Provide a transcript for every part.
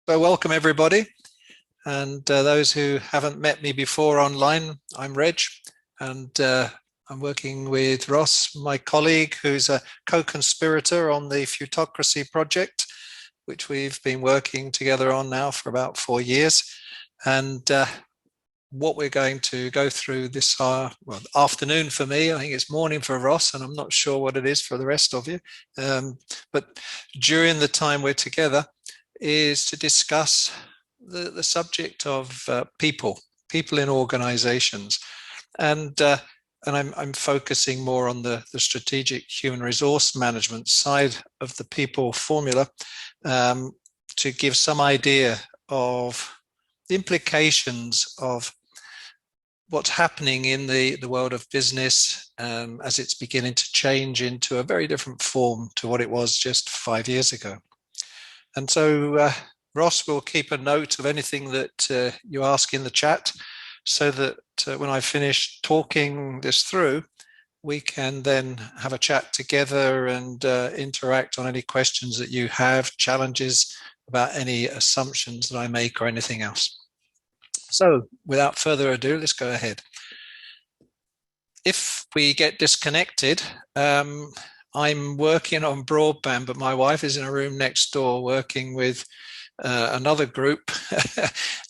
So welcome everybody, and those who haven't met me before online, I'm Reg, and I'm working with Ross, my colleague, who's a co-conspirator on the Futocracy project, which we've been working together on now for about 4 years. And what we're going to go through this afternoon for me, I think it's morning for Ross, and I'm not sure what it is for the rest of you. But during the time we're together, is to discuss the subject of people in organizations. And I'm focusing more on the strategic human resource management side of the people formula, to give some idea of the implications of what's happening in the world of business as it's beginning to change into a very different form to what it was just 5 years ago. And so Ross will keep a note of anything that you ask in the chat, so that when I finish talking this through, we can then have a chat together and interact on any questions that you have, challenges about any assumptions that I make or anything else. So without further ado, let's go ahead. If we get disconnected, I'm working on broadband, but my wife is in a room next door working with another group.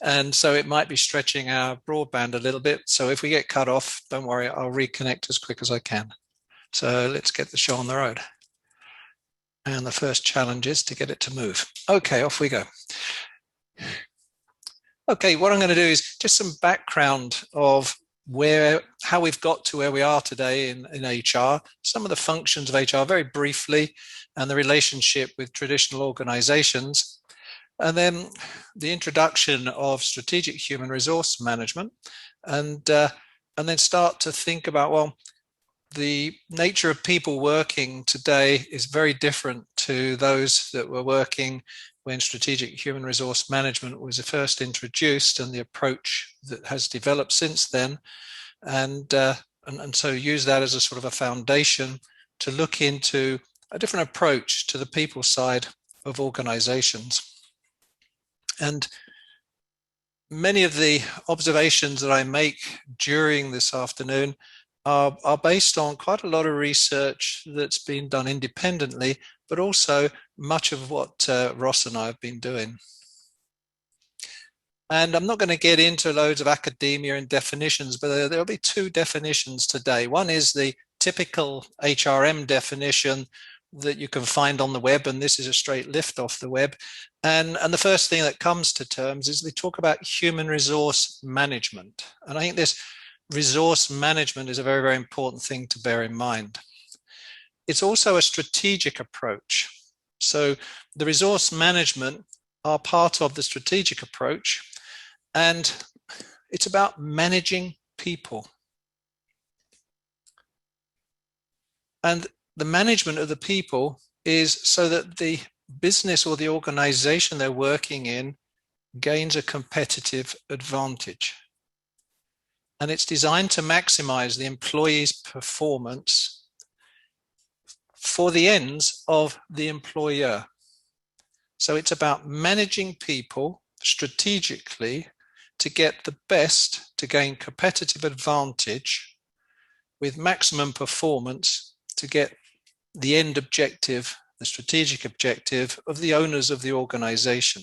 And so it might be stretching our broadband a little bit. So if we get cut off, don't worry, I'll reconnect as quick as I can. So let's get the show on the road. And the first challenge is to get it to move. Okay, off we go. Okay, what I'm going to do is just some background of how we've got to where we are today in HR, some of the functions of HR very briefly, and the relationship with traditional organizations, and then the introduction of strategic human resource management, and then start to think about, well, the nature of people working today is very different to those that were working when strategic human resource management was first introduced, and the approach that has developed since then. And so use that as a sort of a foundation to look into a different approach to the people side of organizations. And many of the observations that I make during this afternoon are based on quite a lot of research that's been done independently, but also much of what Ross and I have been doing. And I'm not going to get into loads of academia and definitions, but there'll be two definitions today. One is the typical SHRM definition that you can find on the web, and this is a straight lift off the web. And the first thing that comes to terms is they talk about human resource management. And I think this resource management is a very, very important thing to bear in mind. It's also a strategic approach. So the resource management are part of the strategic approach, and it's about managing people. And the management of the people is so that the business or the organization they're working in gains a competitive advantage. And it's designed to maximize the employee's performance for the ends of the employer. So it's about managing people strategically to get the best, to gain competitive advantage with maximum performance to get the end objective, the strategic objective of the owners of the organization.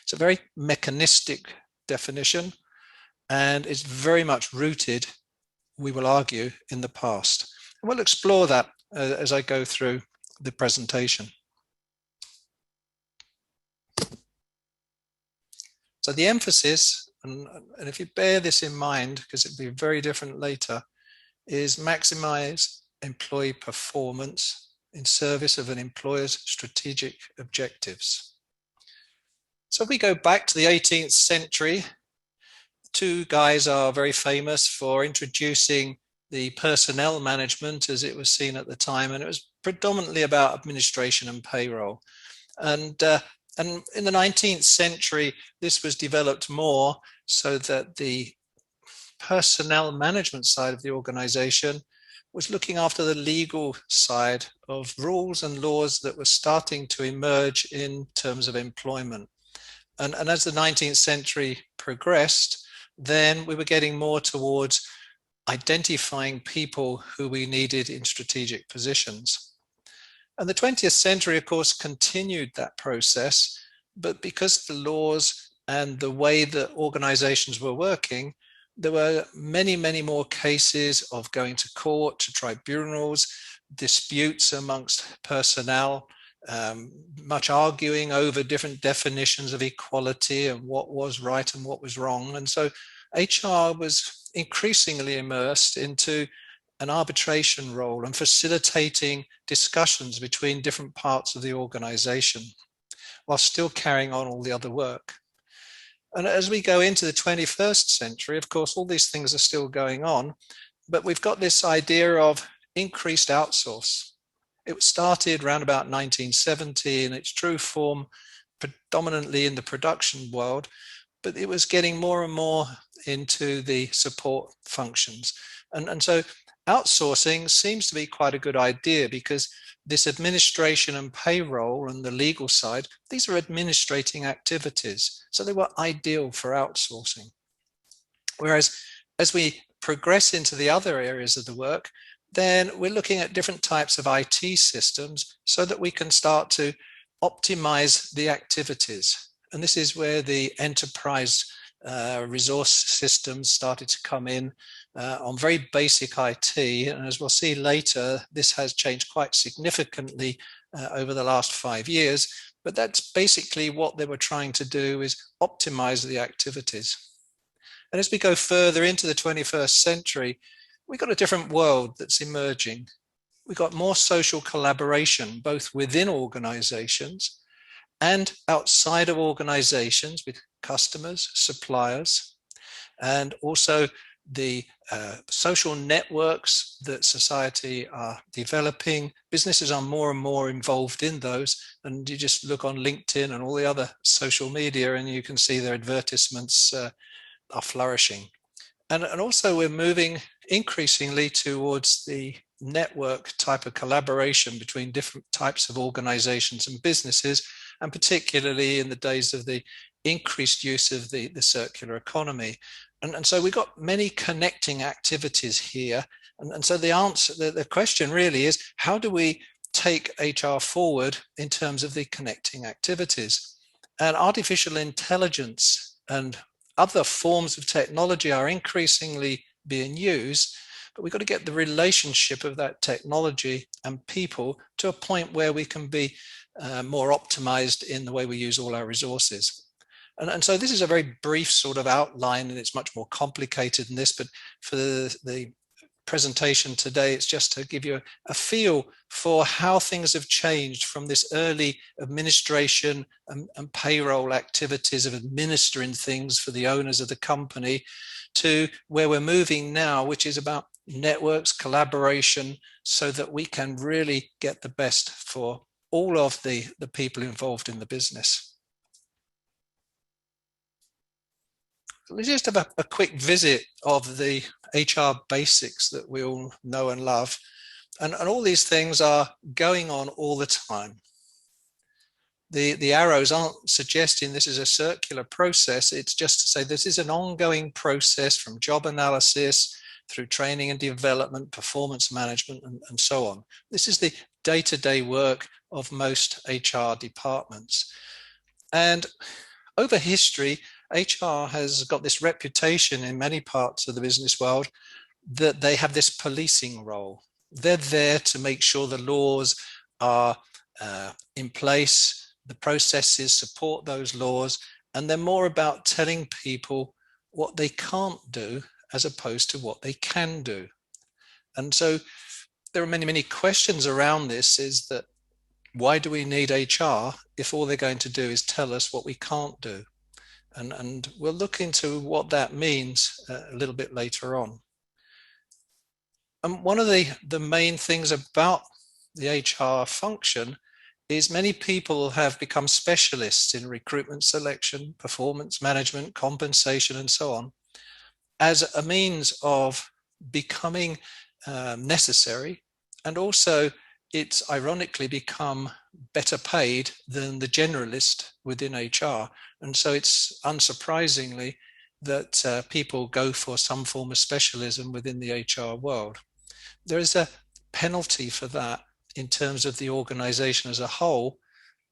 It's a very mechanistic definition, and it's very much rooted, we will argue, in the past. And we'll explore that as I go through the presentation. So the emphasis, and if you bear this in mind, because it'll be very different later, is maximize employee performance in service of an employer's strategic objectives. So if we go back to the 18th century, two guys are very famous for introducing the personnel management as it was seen at the time, and it was predominantly about administration and payroll. And in the 19th century, this was developed more so that the personnel management side of the organization was looking after the legal side of rules and laws that were starting to emerge in terms of employment. And as the 19th century progressed, then we were getting more towards identifying people who we needed in strategic positions. And the 20th century, of course, continued that process, but because the laws and the way that organizations were working, there were many, many more cases of going to court, to tribunals, disputes amongst personnel, much arguing over different definitions of equality and what was right and what was wrong. And so HR was increasingly immersed into an arbitration role and facilitating discussions between different parts of the organization while still carrying on all the other work. And as we go into the 21st century, of course, all these things are still going on, but we've got this idea of increased outsource. It started around about 1970 in its true form, predominantly in the production world, but it was getting more and more into the support functions. And so outsourcing seems to be quite a good idea, because this administration and payroll and the legal side, these are administrating activities. So they were ideal for outsourcing. Whereas as we progress into the other areas of the work, then we're looking at different types of IT systems so that we can start to optimize the activities. And this is where the enterprise resource systems started to come in on very basic IT. And as we'll see later, this has changed quite significantly over the last 5 years. But that's basically what they were trying to do, is optimize the activities. And as we go further into the 21st century, we've got a different world that's emerging. We've got more social collaboration, both within organizations and outside of organizations with customers, suppliers, and also the social networks that society are developing. Businesses are more and more involved in those, and you just look on LinkedIn and all the other social media and you can see their advertisements are flourishing. And also we're moving increasingly towards the network type of collaboration between different types of organizations and businesses, and particularly in the days of the increased use of the circular economy. And so we've got many connecting activities here. And so the answer, the question really is, how do we take HR forward in terms of the connecting activities? And artificial intelligence and other forms of technology are increasingly being used, but we've got to get the relationship of that technology and people to a point where we can be more optimized in the way we use all our resources. And so this is a very brief sort of outline, and it's much more complicated than this, but for the presentation today, it's just to give you a feel for how things have changed from this early administration and payroll activities of administering things for the owners of the company to where we're moving now, which is about networks, collaboration, so that we can really get the best for all of the people involved in the business. Let's just have a quick visit of the HR basics that we all know and love. And all these things are going on all the time. The arrows aren't suggesting this is a circular process. It's just to say this is an ongoing process from job analysis through training and development, performance management, and so on. This is the day-to-day work of most HR departments. And over history, HR has got this reputation in many parts of the business world that they have this policing role. They're there to make sure the laws are in place, the processes support those laws, and they're more about telling people what they can't do as opposed to what they can do. And so there are many, many questions around this, is that why do we need HR if all they're going to do is tell us what we can't do? And we'll look into what that means a little bit later on. And one of the main things about the HR function is many people have become specialists in recruitment selection, performance management, compensation, and so on, as a means of becoming necessary and also it's ironically become better paid than the generalist within HR. And so it's unsurprisingly that people go for some form of specialism within the HR world. There is a penalty for that in terms of the organization as a whole.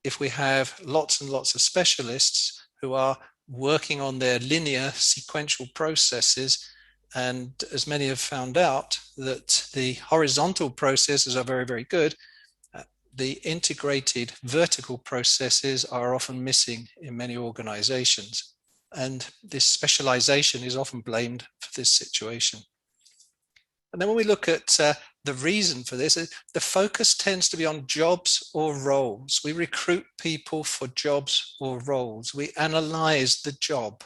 If we have lots and lots of specialists who are working on their linear sequential processes, and as many have found out that the horizontal processes are very, very good, the integrated vertical processes are often missing in many organizations. And this specialization is often blamed for this situation. And then when we look at the reason for this, the focus tends to be on jobs or roles. We recruit people for jobs or roles. We analyze the job.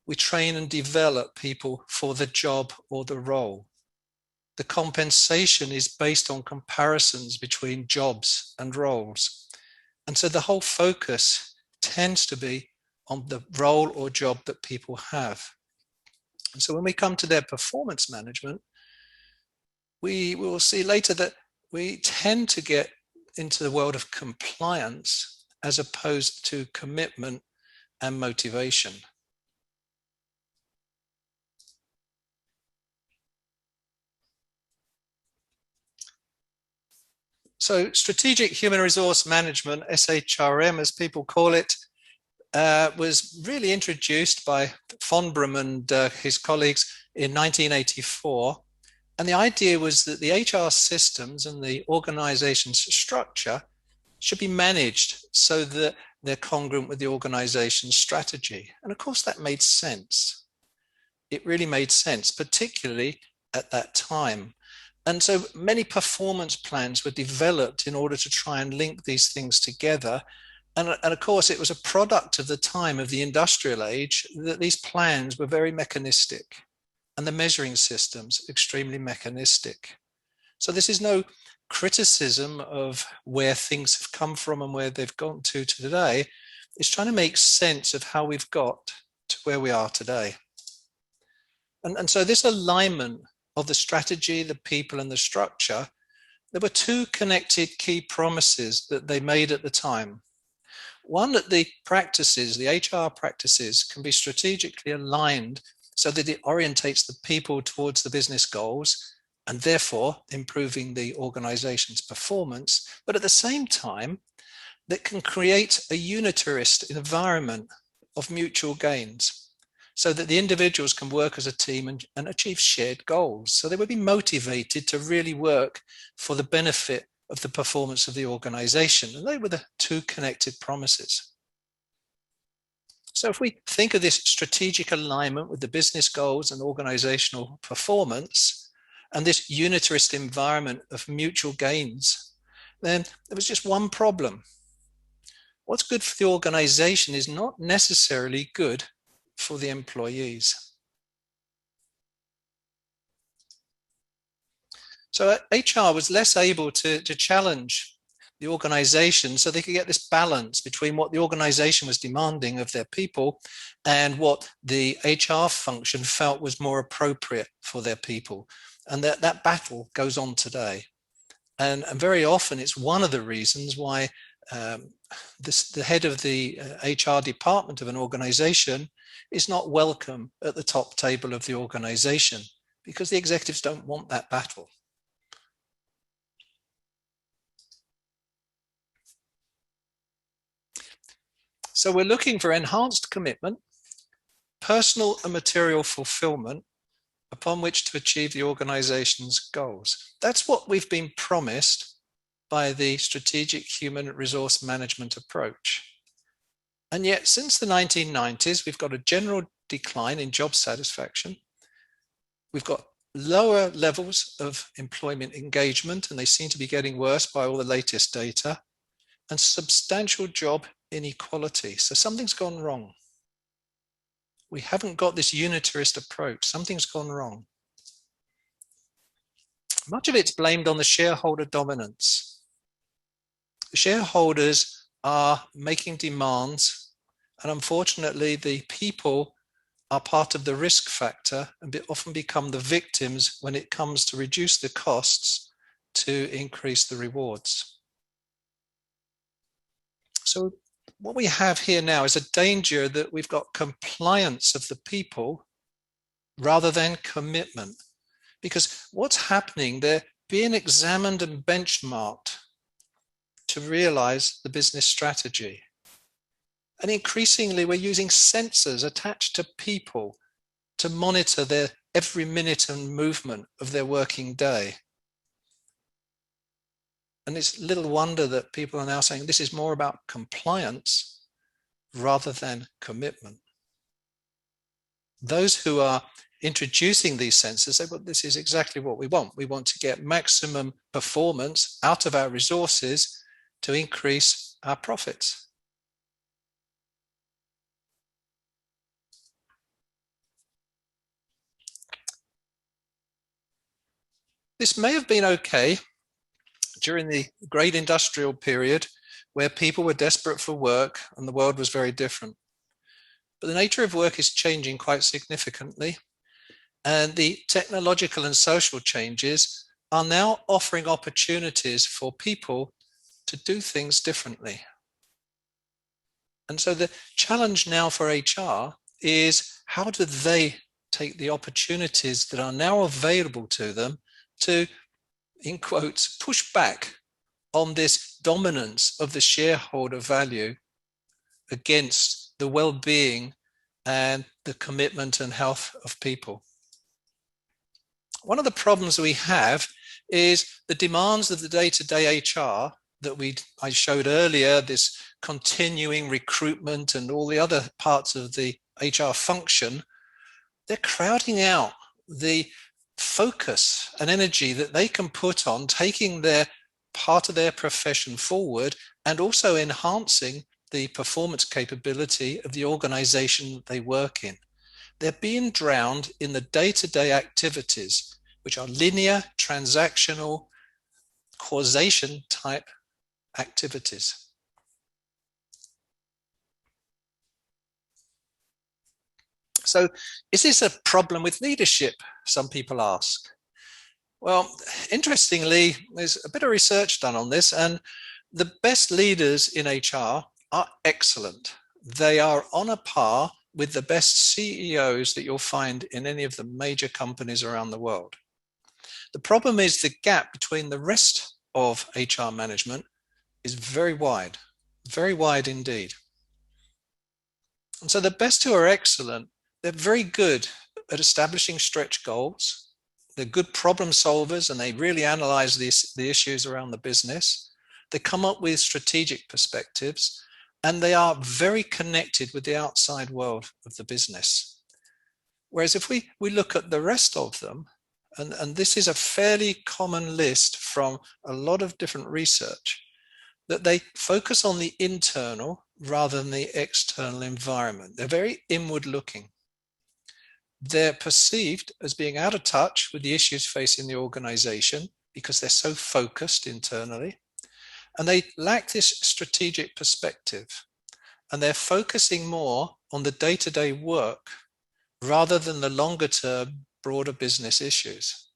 We train and develop people for the job or the role. The compensation is based on comparisons between jobs and roles. And so the whole focus tends to be on the role or job that people have. And so when we come to their performance management, we will see later that we tend to get into the world of compliance as opposed to commitment and motivation. So strategic human resource management, SHRM as people call it, was really introduced by von Braun and his colleagues in 1984. And the idea was that the HR systems and the organization's structure should be managed so that they're congruent with the organization's strategy. And of course, that made sense. It really made sense, particularly at that time. And so many performance plans were developed in order to try and link these things together. And of course, it was a product of the time of the industrial age that these plans were very mechanistic and the measuring systems extremely mechanistic. So this is no criticism of where things have come from and where they've gone to today. It's trying to make sense of how we've got to where we are today. And so this alignment of the strategy, the people, and the structure, there were two connected key promises that they made at the time. One, that the practices, the HR practices, can be strategically aligned so that it orientates the people towards the business goals and therefore improving the organization's performance, but at the same time, that can create a unitarist environment of mutual gains so that the individuals can work as a team and achieve shared goals. So they would be motivated to really work for the benefit of the performance of the organization. And they were the two connected promises. So if we think of this strategic alignment with the business goals and organizational performance, and this unitarist environment of mutual gains, then there was just one problem. What's good for the organization is not necessarily good for the employees. So HR was less able to challenge the organization so they could get this balance between what the organization was demanding of their people and what the HR function felt was more appropriate for their people. And that battle goes on today. And very often it's one of the reasons why the head of the HR department of an organization is not welcome at the top table of the organization because the executives don't want that battle. So we're looking for enhanced commitment, personal and material fulfillment upon which to achieve the organization's goals. That's what we've been promised by the strategic human resource management approach. And yet since the 1990s, we've got a general decline in job satisfaction. We've got lower levels of employment engagement, and they seem to be getting worse by all the latest data, and substantial job inequality. So something's gone wrong. We haven't got this unitarist approach. Something's gone wrong. Much of it's blamed on the shareholder dominance. The shareholders are making demands, and unfortunately, the people are part of the risk factor and often become the victims when it comes to reduce the costs to increase the rewards. So what we have here now is a danger that we've got compliance of the people rather than commitment. Because what's happening, they're being examined and benchmarked to realize the business strategy. And increasingly, we're using sensors attached to people to monitor their every minute and movement of their working day. And it's little wonder that people are now saying this is more about compliance rather than commitment. Those who are introducing these sensors say, well, this is exactly what we want. We want to get maximum performance out of our resources to increase our profits. This may have been okay during the great industrial period where people were desperate for work and the world was very different. But the nature of work is changing quite significantly, and the technological and social changes are now offering opportunities for people to do things differently. And so the challenge now for HR is how do they take the opportunities that are now available to them to, in quotes, push back on this dominance of the shareholder value against the well-being and the commitment and health of people. One of the problems we have is the demands of the day-to-day HR that I showed earlier, this continuing recruitment and all the other parts of the HR function, they're crowding out the focus and energy that they can put on taking their part of their profession forward and also enhancing the performance capability of the organization that they work in. They're being drowned in the day-to-day activities, which are linear, transactional, causation type activities. So is this a problem with leadership? Some people ask. Well, interestingly, there's a bit of research done on this, and the best leaders in HR are excellent. They are on a par with the best CEOs that you'll find in any of the major companies around the world. The problem is the gap between the rest of HR management is very wide indeed. And so the best who are excellent, they're very good at establishing stretch goals. They're good problem solvers and they really analyze the issues around the business. They come up with strategic perspectives and they are very connected with the outside world of the business. Whereas if we look at the rest of them, and this is a fairly common list from a lot of different research, that they focus on the internal rather than the external environment. They're very inward looking. They're perceived as being out of touch with the issues facing the organization because they're so focused internally. And they lack this strategic perspective. And they're focusing more on the day-to-day work rather than the longer term, broader business issues.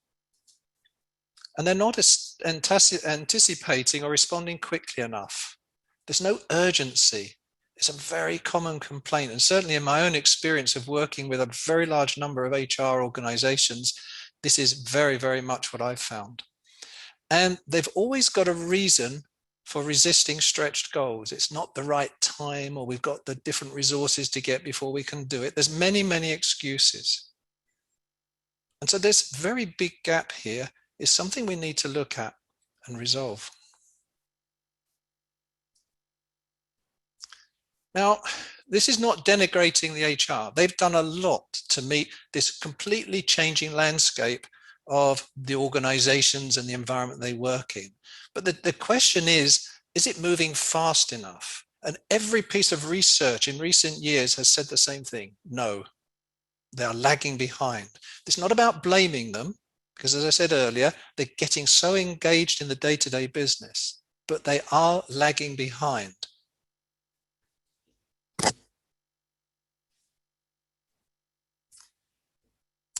And they're not anticipating or responding quickly enough. There's no urgency. It's a very common complaint. And certainly in my own experience of working with a very large number of HR organizations, this is very, very much what I've found. And they've always got a reason for resisting stretched goals. It's not the right time, or we've got the different resources to get before we can do it. There's many, many excuses. And so this very big gap here is something we need to look at and resolve. Now, this is not denigrating the HR. They've done a lot to meet this completely changing landscape of the organizations and the environment they work in. But the question is it moving fast enough? And every piece of research in recent years has said the same thing. No, they are lagging behind. It's not about blaming them, because as I said earlier, they're getting so engaged in the day-to-day business, but they are lagging behind.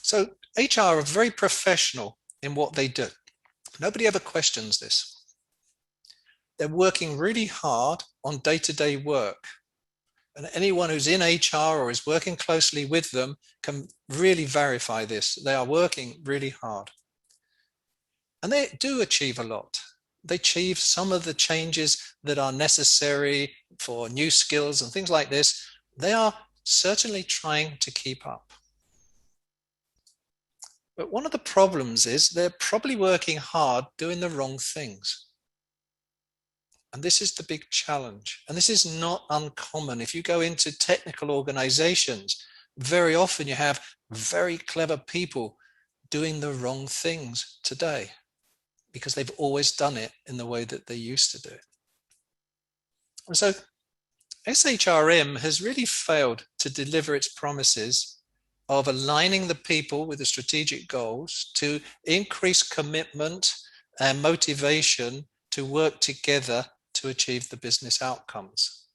So HR are very professional in what they do. Nobody ever questions this. They're working really hard on day-to-day work. And anyone who's in HR or is working closely with them can really verify this. They are working really hard. And they do achieve a lot. They achieve some of the changes that are necessary for new skills and things like this. They are certainly trying to keep up. But one of the problems is they're probably working hard doing the wrong things. And this is the big challenge. And this is not uncommon. If you go into technical organizations, very often you have very clever people doing the wrong things today because they've always done it in the way that they used to do it. And so SHRM has really failed to deliver its promises of aligning the people with the strategic goals, to increase commitment and motivation to work together to achieve the business outcomes.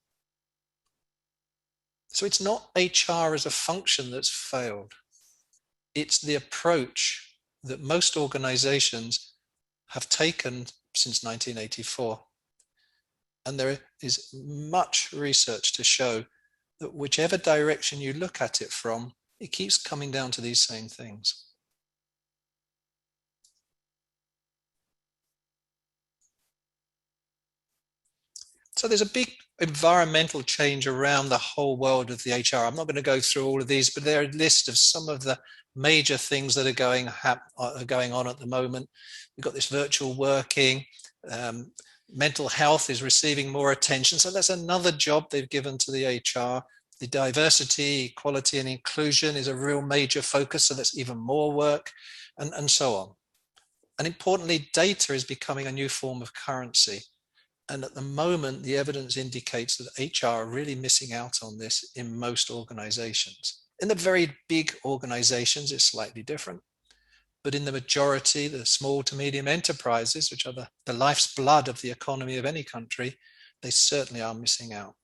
So it's not HR as a function that's failed. It's the approach that most organizations have taken since 1984. And there is much research to show that whichever direction you look at it from, it keeps coming down to these same things. So there's a big environmental change around the whole world of the HR. I'm not going to go through all of these, but there are a list of some of the major things that are going on at the moment. We've got this virtual working, mental health is receiving more attention. So that's another job they've given to the HR. The diversity, equality, and inclusion is a real major focus. So that's even more work, and so on. And importantly, data is becoming a new form of currency. And at the moment, the evidence indicates that HR are really missing out on this in most organizations. In the very big organizations, it's slightly different. But in the majority, the small to medium enterprises, which are the life's blood of the economy of any country, they certainly are missing out.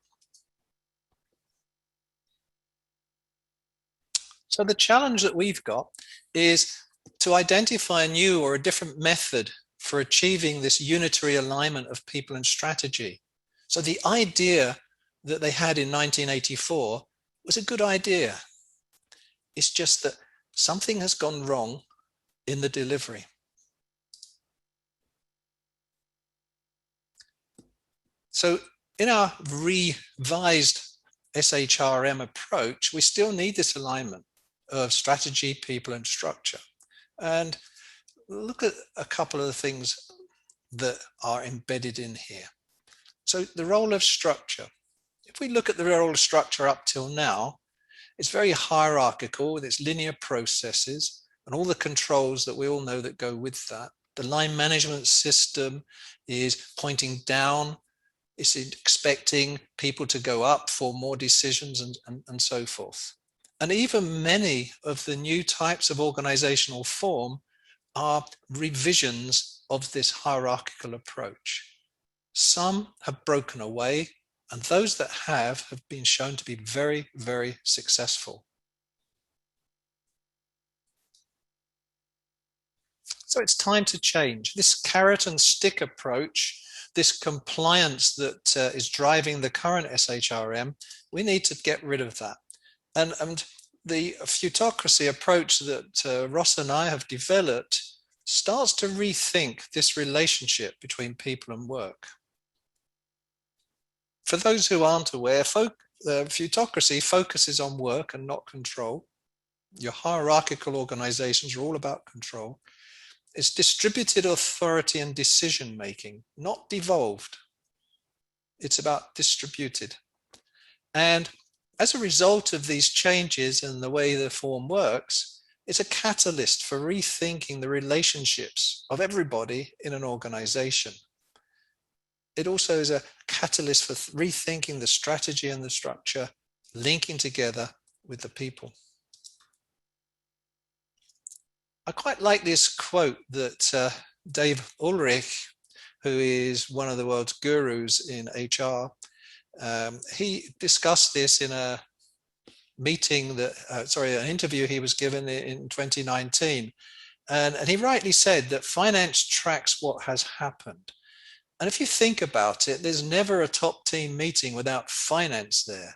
So the challenge that we've got is to identify a new or a different method for achieving this unitary alignment of people and strategy. So the idea that they had in 1984 was a good idea. It's just that something has gone wrong in the delivery. So in our revised SHRM approach, we still need this alignment of strategy, people, and structure. And look at a couple of the things that are embedded in here. So the role of structure. If we look at the role of structure up till now, it's very hierarchical with its linear processes and all the controls that we all know that go with that. The line management system is pointing down. It's expecting people to go up for more decisions and so forth. And even many of the new types of organizational form are revisions of this hierarchical approach. Some have broken away, and those that have been shown to be very, very successful. So it's time to change. This carrot and stick approach, this compliance that is driving the current SHRM, we need to get rid of that. And the feutocracy approach that Ross and I have developed starts to rethink this relationship between people and work. For those who aren't aware, feutocracy focuses on work and not control. Your hierarchical organizations are all about control. It's distributed authority and decision making, not devolved. It's about distributed. And as a result of these changes in the way the form works, it's a catalyst for rethinking the relationships of everybody in an organization. It also is a catalyst for rethinking the strategy and the structure, linking together with the people. I quite like this quote that Dave Ulrich, who is one of the world's gurus in HR, he discussed this in a meeting that, an interview he was given in 2019. And he rightly said that finance tracks what has happened. And if you think about it, there's never a top team meeting without finance there.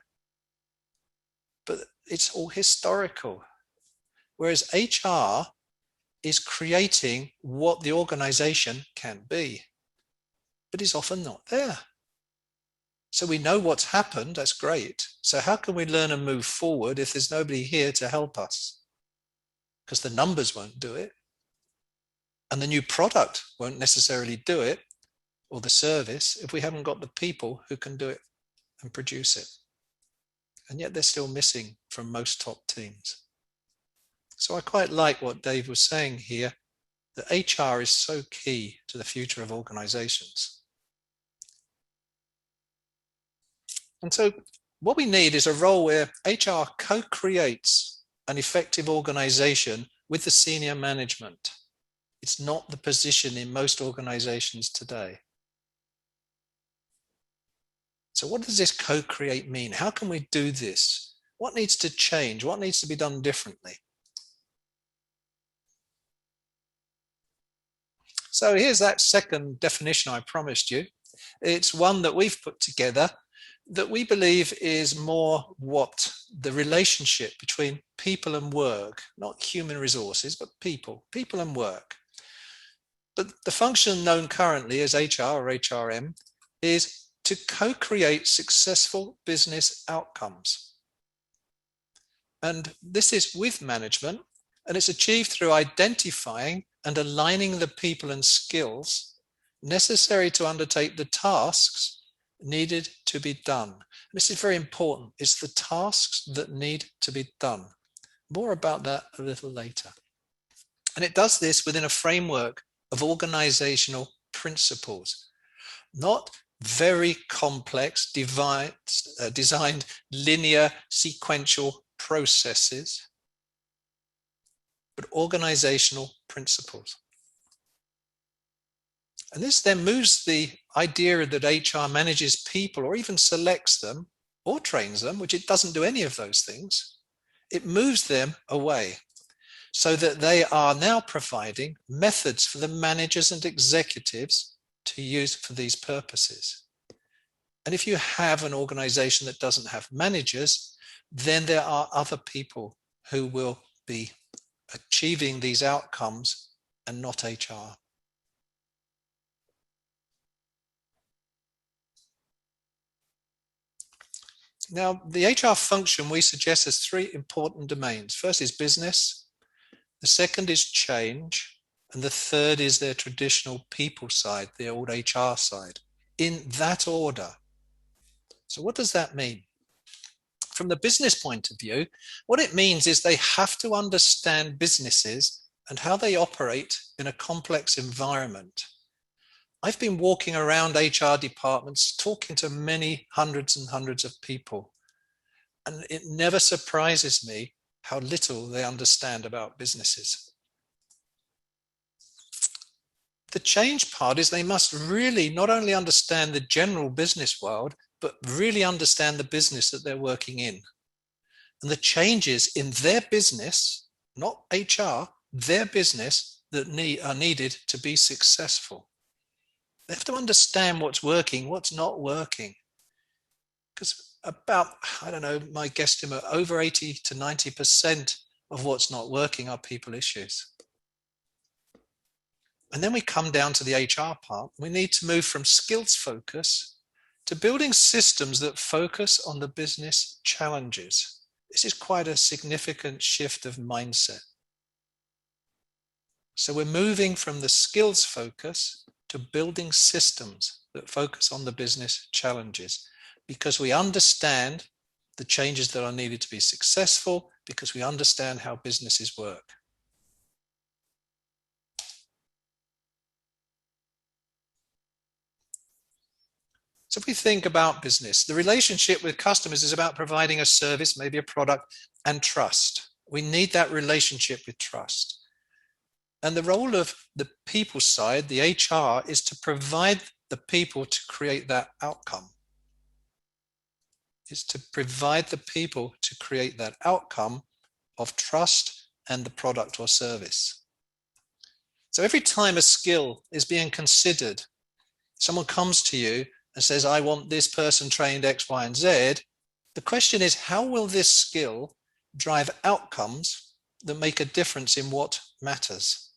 But it's all historical. Whereas HR is creating what the organization can be, but is often not there. So we know what's happened, that's great. So how can we learn and move forward if there's nobody here to help us? Because the numbers won't do it. And the new product won't necessarily do it, or the service, if we haven't got the people who can do it and produce it. And yet they're still missing from most top teams. So I quite like what Dave was saying here, that HR is so key to the future of organizations. And so what we need is a role where HR co-creates an effective organization with the senior management. It's not the position in most organizations today. So what does this co-create mean? How can we do this? What needs to change? What needs to be done differently? So here's that second definition I promised you. It's one that we've put together that we believe is more what the relationship between people and work, not human resources, but people and work. But the function known currently as HR or HRM is to co-create successful business outcomes. And this is with management, and it's achieved through identifying and aligning the people and skills necessary to undertake the tasks needed to be done. This is very important. It's the tasks that need to be done. More about that a little later. And it does this within a framework of organizational principles, not very complex, designed linear sequential processes, but organizational principles. And this then moves the idea that HR manages people or even selects them or trains them, which it doesn't do any of those things. It moves them away so that they are now providing methods for the managers and executives to use for these purposes. And if you have an organization that doesn't have managers, then there are other people who will be achieving these outcomes and not HR. Now, the HR function we suggest has three important domains. First is business, the second is change, and the third is their traditional people side, the old HR side, in that order. So what does that mean? From the business point of view, what it means is they have to understand businesses and how they operate in a complex environment. I've been walking around HR departments, talking to many hundreds and hundreds of people, and it never surprises me how little they understand about businesses. The change part is they must really not only understand the general business world, but really understand the business that they're working in. And the changes in their business, not HR, their business that are needed to be successful. They have to understand what's working, what's not working. Because about, I don't know, my guesstimate, over 80 to 90% of what's not working are people issues. And then we come down to the HR part. We need to move from skills focus to building systems that focus on the business challenges. This is quite a significant shift of mindset. So we're moving from the skills focus to building systems that focus on the business challenges, because we understand the changes that are needed to be successful, because we understand how businesses work. So if we think about business, the relationship with customers is about providing a service, maybe a product, and trust. We need that relationship with trust. And the role of the people side, the HR, is to provide the people to create that outcome. Is to provide the people to create that outcome of trust and the product or service. So every time a skill is being considered, someone comes to you and says, I want this person trained X, Y, and Z. The question is, how will this skill drive outcomes that make a difference in what matters?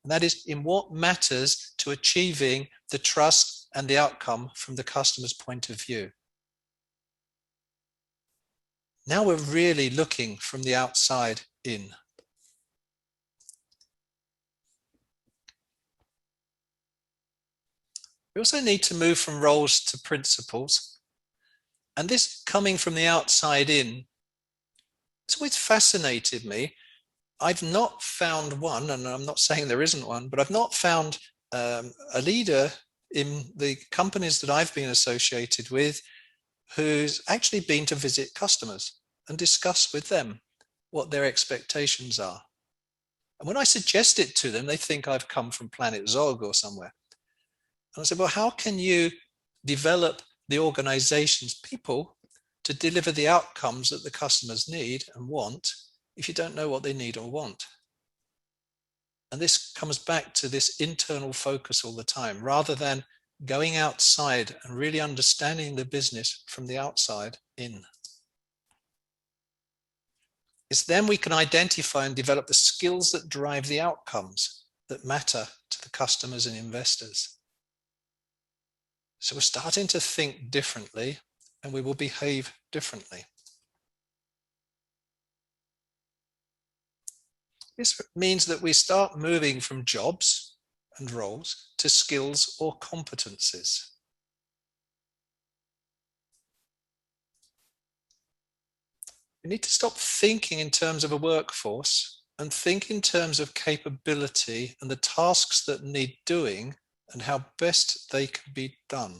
And that is in what matters to achieving the trust and the outcome from the customer's point of view. Now we're really looking from the outside in. We also need to move from roles to principles. And this coming from the outside in, it's always fascinated me. I've not found one, and I'm not saying there isn't one, but I've not found a leader in the companies that I've been associated with who's actually been to visit customers and discuss with them what their expectations are. And when I suggest it to them, they think I've come from Planet Zog or somewhere. And I said, well, how can you develop the organization's people to deliver the outcomes that the customers need and want if you don't know what they need or want? And this comes back to this internal focus all the time, rather than going outside and really understanding the business from the outside in. It's then we can identify and develop the skills that drive the outcomes that matter to the customers and investors. So we're starting to think differently, and we will behave differently. This means that we start moving from jobs and roles to skills or competencies. We need to stop thinking in terms of a workforce and think in terms of capability and the tasks that need doing and how best they can be done.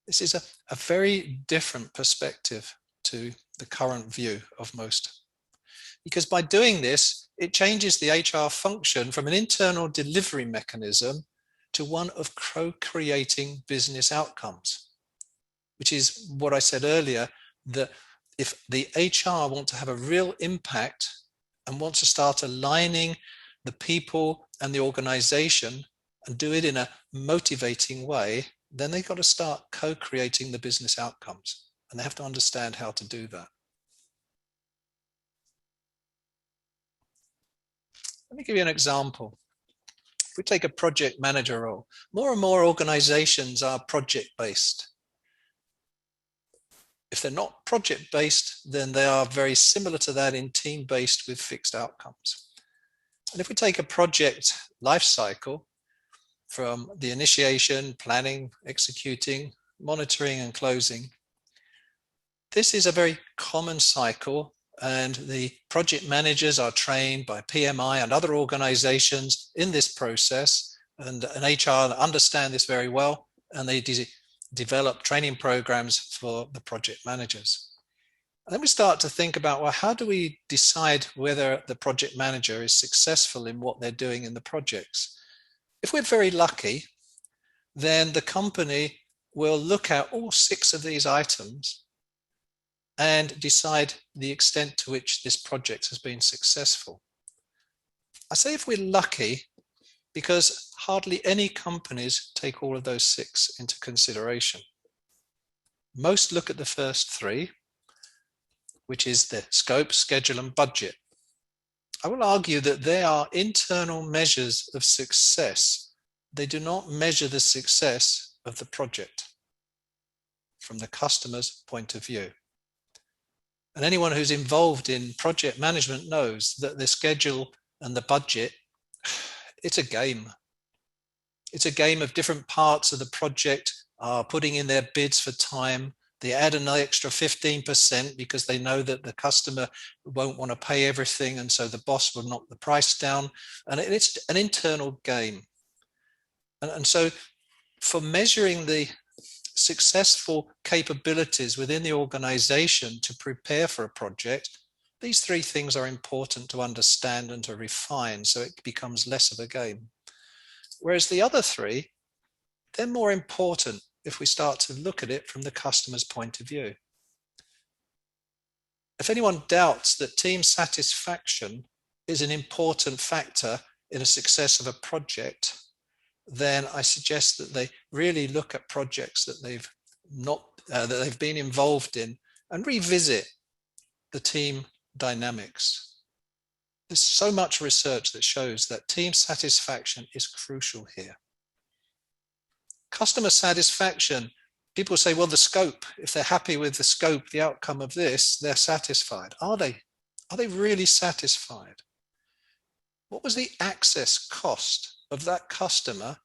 This is a very different perspective to the current view of most. Because by doing this, it changes the HR function from an internal delivery mechanism to one of co-creating business outcomes, which is what I said earlier, that if the HR want to have a real impact and want to start aligning the people and the organization and do it in a motivating way, then they've got to start co-creating the business outcomes. And they have to understand how to do that. Let me give you an example. If we take a project manager role, more and more organizations are project-based. If they're not project-based, then they are very similar to that in team-based with fixed outcomes. And if we take a project life cycle from the initiation, planning, executing, monitoring, and closing, this is a very common cycle, and the project managers are trained by PMI and other organizations in this process, and HR understand this very well, and they develop training programs for the project managers. And then we start to think about, well, how do we decide whether the project manager is successful in what they're doing in the projects? If we're very lucky, then the company will look at all 6 of these items and decide the extent to which this project has been successful. I say if we're lucky, because hardly any companies take all of those 6 into consideration. Most look at the first 3, which is the scope, schedule, and budget. I will argue that they are internal measures of success. They do not measure the success of the project from the customer's point of view. And anyone who's involved in project management knows that the schedule and the budget, it's a game. It's a game of different parts of the project are putting in their bids for time. They add an extra 15% because they know that the customer won't want to pay everything, and so the boss will knock the price down. And it's an internal game. And so for measuring the successful capabilities within the organization to prepare for a project, these 3 things are important to understand and to refine, so it becomes less of a game. Whereas the other 3, they're more important if we start to look at it from the customer's point of view. if anyone doubts that team satisfaction is an important factor in the success of a project, then I suggest that they really look at projects that they've been involved in and revisit the team dynamics. There's so much research that shows that team satisfaction is crucial here. Customer satisfaction, people say, well, the scope, if they're happy with the scope, the outcome of this, they're satisfied. Are they? Are they really satisfied? What was the access cost of that customer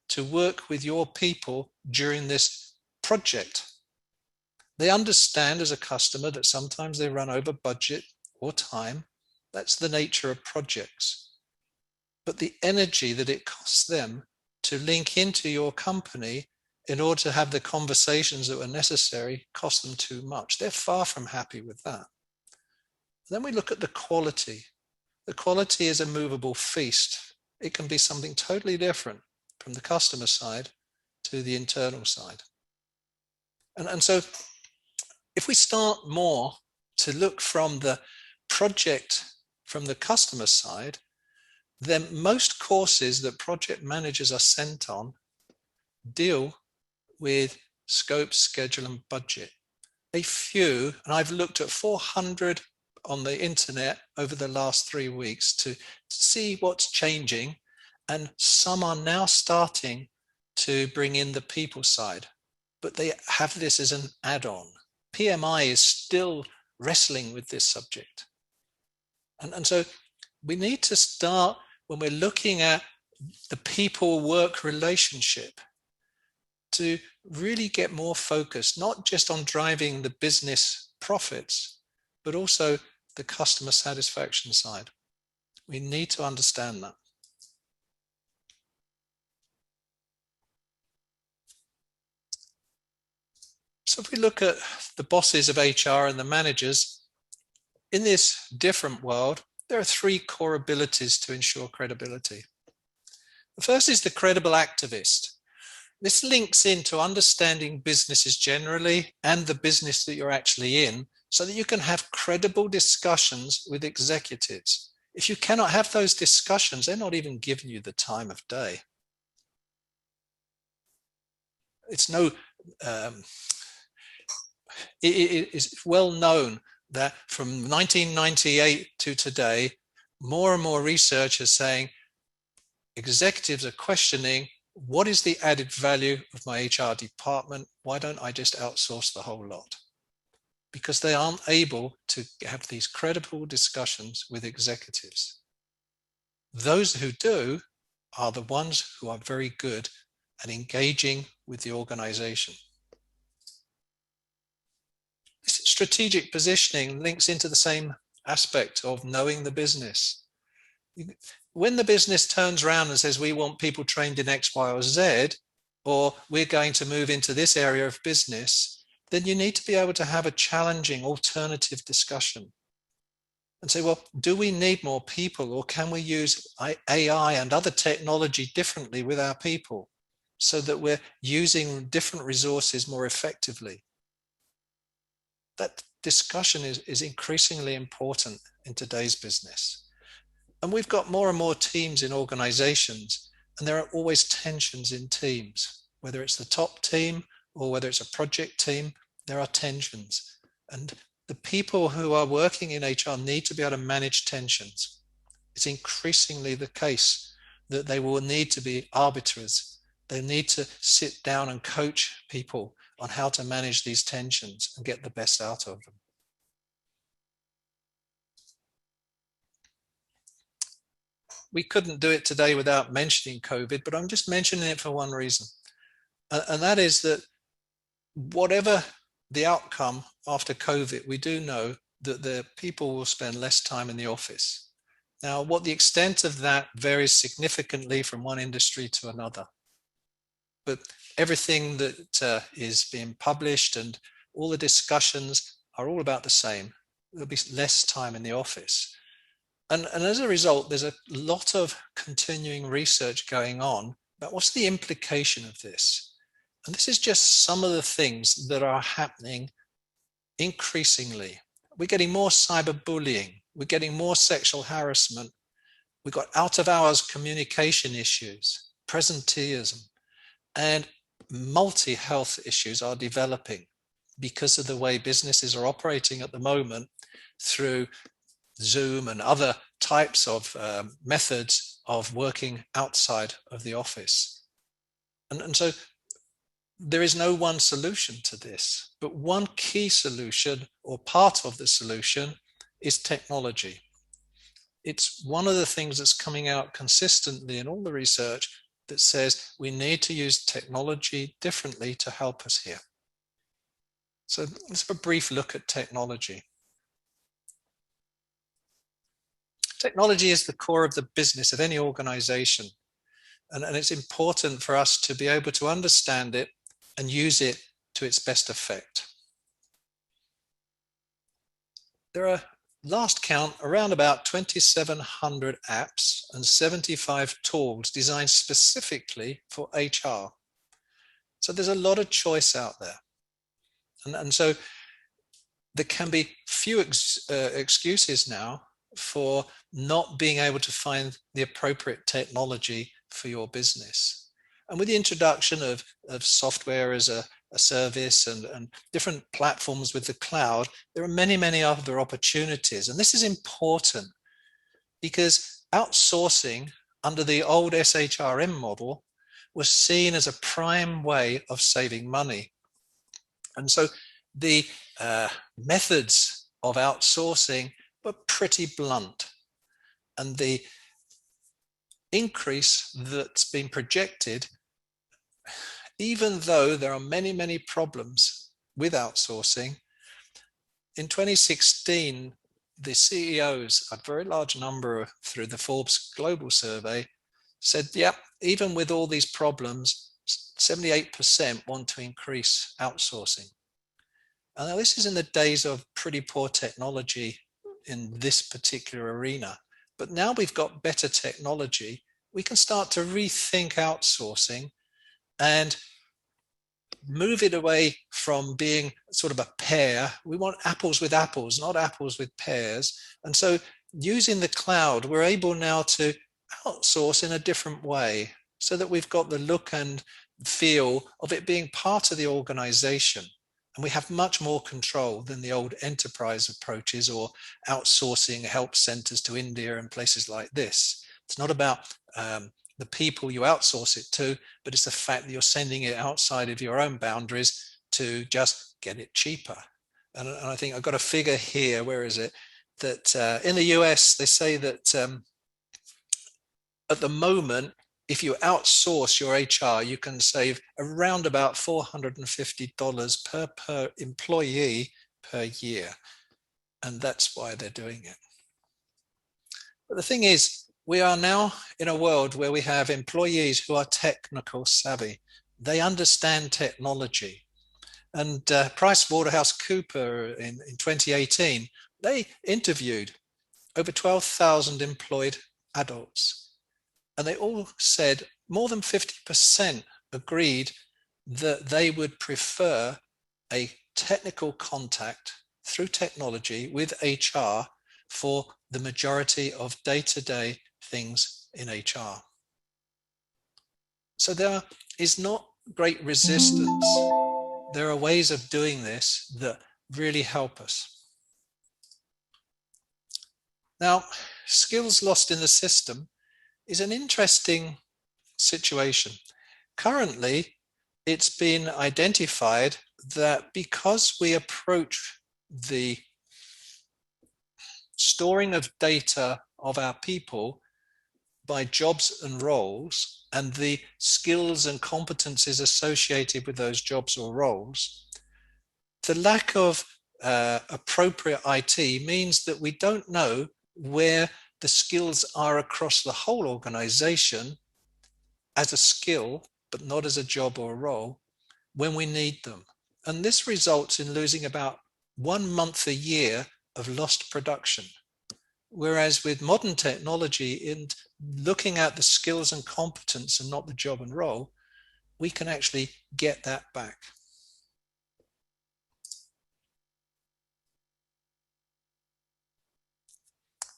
to work with your people during this project? They understand as a customer that sometimes they run over budget or time. That's the nature of projects. But the energy that it costs them to link into your company in order to have the conversations that were necessary cost them too much. They're far from happy with that. Then we look at the quality. The quality is a movable feast. It can be something totally different from the customer side to the internal side. And so if we start more to look from the project, from the customer side, then most courses that project managers are sent on deal with scope, schedule, and budget. A few, and I've looked at 400 on the internet over the last 3 weeks to see what's changing, and some are now starting to bring in the people side, but they have this as an add-on. PMI is still wrestling with this subject. And so we need to start, when we're looking at the people-work relationship, to really get more focused, not just on driving the business profits, but also the customer satisfaction side. We need to understand that. So if we look at the bosses of HR and the managers, in this different world, there are 3 core abilities to ensure credibility. The first is the credible activist. This links into understanding businesses generally and the business that you're actually in, so that you can have credible discussions with executives. If you cannot have those discussions, they're not even giving you the time of day. It's no, it is well known that from 1998 to today, more and more research is saying executives are questioning, what is the added value of my HR department? Why don't I just outsource the whole lot? Because they aren't able to have these credible discussions with executives. Those who do are the ones who are very good at engaging with the organization. This strategic positioning links into the same aspect of knowing the business. When the business turns around and says, we want people trained in X, Y, or Z, or we're going to move into this area of business, then you need to be able to have a challenging alternative discussion and say, well, do we need more people, or can we use AI and other technology differently with our people so that we're using different resources more effectively? That discussion is increasingly important in today's business. And we've got more and more teams in organizations, and there are always tensions in teams, whether it's the top team or whether it's a project team, there are tensions. And the people who are working in HR need to be able to manage tensions. It's increasingly the case that they will need to be arbiters. They need to sit down and coach people on how to manage these tensions and get the best out of them. We couldn't do it today without mentioning COVID, but I'm just mentioning it for one reason. And that is that whatever the outcome after COVID, we do know that the people will spend less time in the office. Now, what the extent of that varies significantly from one industry to another. But everything that is being published and all the discussions are all about the same. There'll be less time in the office. And as a result, there's a lot of continuing research going on about what's the implication of this. And this is just some of the things that are happening increasingly. we're getting more cyberbullying, we're getting more sexual harassment, we've got out of hours communication issues, presenteeism, and multi-health issues are developing because of the way businesses are operating at the moment through Zoom and other types of methods of working outside of the office. And so there is no one solution to this, but one key solution or part of the solution is technology. It's one of the things that's coming out consistently in all the research that says we need to use technology differently to help us here. So let's have a brief look at technology. Technology is the core of the business of any organization, and it's important for us to be able to understand it and use it to its best effect. There are, last count, around about 2,700 apps and 75 tools designed specifically for HR. So there's a lot of choice out there. And so there can be few excuses now for not being able to find the appropriate technology for your business. And with the introduction of software as a service and different platforms with the cloud, there are many, many other opportunities. And this is important because outsourcing under the old SHRM model was seen as a prime way of saving money. And so the methods of outsourcing were pretty blunt. And the increase that's been projected, even though there are many, many problems with outsourcing, in 2016, the CEOs, a very large number through the Forbes Global Survey, said, yeah, even with all these problems, 78% want to increase outsourcing. And now this is in the days of pretty poor technology in this particular arena. But now we've got better technology, we can start to rethink outsourcing and move it away from being sort of a pair. We want apples with apples, not apples with pears. And so using the cloud, we're able now to outsource in a different way so that we've got the look and feel of it being part of the organization. And we have much more control than the old enterprise approaches or outsourcing help centers to India and places like this. It's not about the people you outsource it to, but it's the fact that you're sending it outside of your own boundaries to just get it cheaper. And I think I've got a figure here, where is it? That in the US, they say that at the moment, if you outsource your HR, you can save around about $450 per employee per year. And that's why they're doing it. But the thing is, we are now in a world where we have employees who are technical savvy. They understand technology. And PricewaterhouseCoopers in 2018, they interviewed over 12,000 employed adults. And they all said more than 50% agreed that they would prefer a technical contact through technology with HR for the majority of day-to-day things in HR. So there is not great resistance. There are ways of doing this that really help us. Now, skills lost in the system is an interesting situation. Currently, it's been identified that because we approach the storing of data of our people by jobs and roles and the skills and competencies associated with those jobs or roles, the lack of appropriate IT means that we don't know where the skills are across the whole organization as a skill, but not as a job or a role, when we need them. And this results in losing about 1 month a year of lost production. Whereas with modern technology, in looking at the skills and competence and not the job and role, we can actually get that back.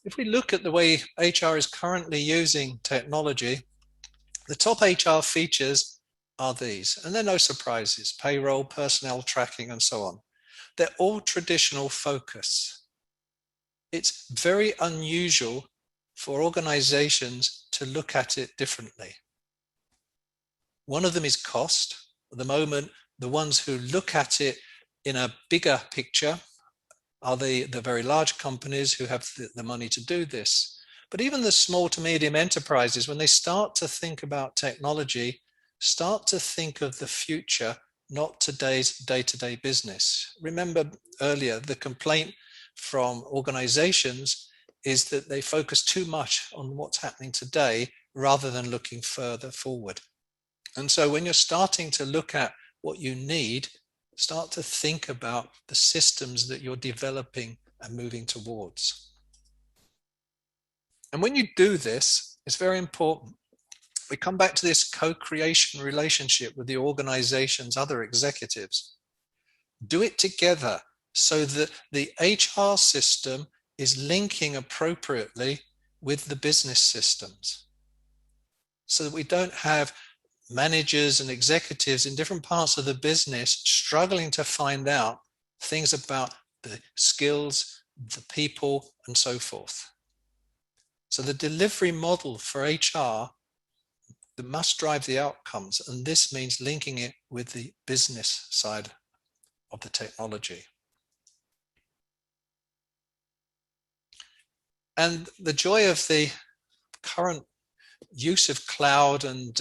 if we look at the way HR is currently using technology, the top HR features are these, and they're no surprises: payroll, personnel tracking, and so on. They're all traditional focus. It's very unusual for organizations to look at it differently. One of them is cost. At the moment, the ones who look at it in a bigger picture are the very large companies who have the money to do this. But even the small to medium enterprises, when they start to think about technology, start to think of the future, not today's day-to-day business. Remember earlier, the complaint from organizations is that they focus too much on what's happening today rather than looking further forward. And so when you're starting to look at what you need, start to think about the systems that you're developing and moving towards. And when you do this, it's very important. We come back to this co-creation relationship with the organization's other executives. Do it together so that the HR system is linking appropriately with the business systems, so that we don't have managers and executives in different parts of the business struggling to find out things about the skills, the people, and so forth. So the delivery model for HR that must drive the outcomes, and this means linking it with the business side of the technology. And the joy of the current use of cloud and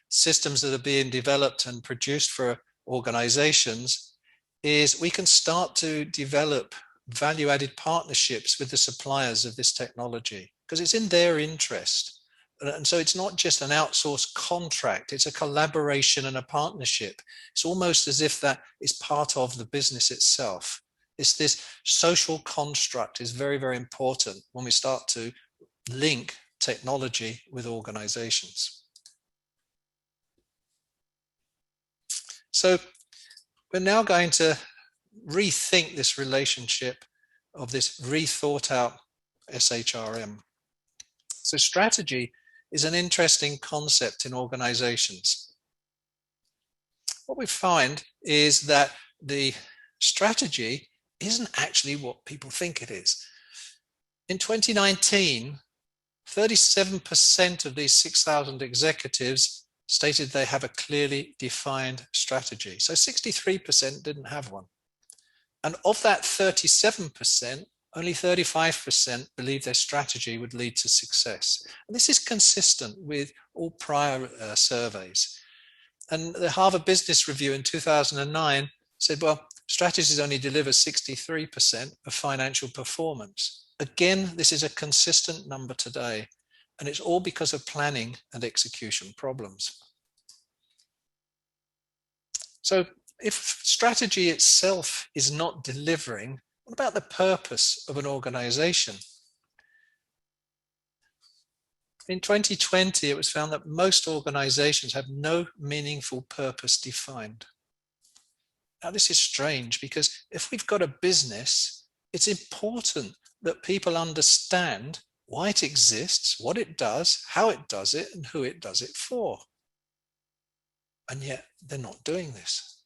systems that are being developed and produced for organizations is we can start to develop value-added partnerships with the suppliers of this technology, because it's in their interest. And so it's not just an outsourced contract, it's a collaboration and a partnership. It's almost as if that is part of the business itself. It's this social construct is very, very important when we start to link technology with organizations. So we're now going to rethink this relationship of this rethought out SHRM. So strategy is an interesting concept in organizations. What we find is that the strategy isn't actually what people think it is. In 2019, 37% of these 6,000 executives stated they have a clearly defined strategy. So 63% didn't have one. And of that 37%, only 35% believe their strategy would lead to success. And this is consistent with all prior surveys. And the Harvard Business Review in 2009 said, well, strategies only deliver 63% of financial performance. Again, this is a consistent number today, and it's all because of planning and execution problems. So if strategy itself is not delivering, what about the purpose of an organization? In 2020, it was found that most organizations have no meaningful purpose defined. Now, this is strange because if we've got a business, it's important that people understand why it exists, what it does, how it does it, and who it does it for. And yet they're not doing this.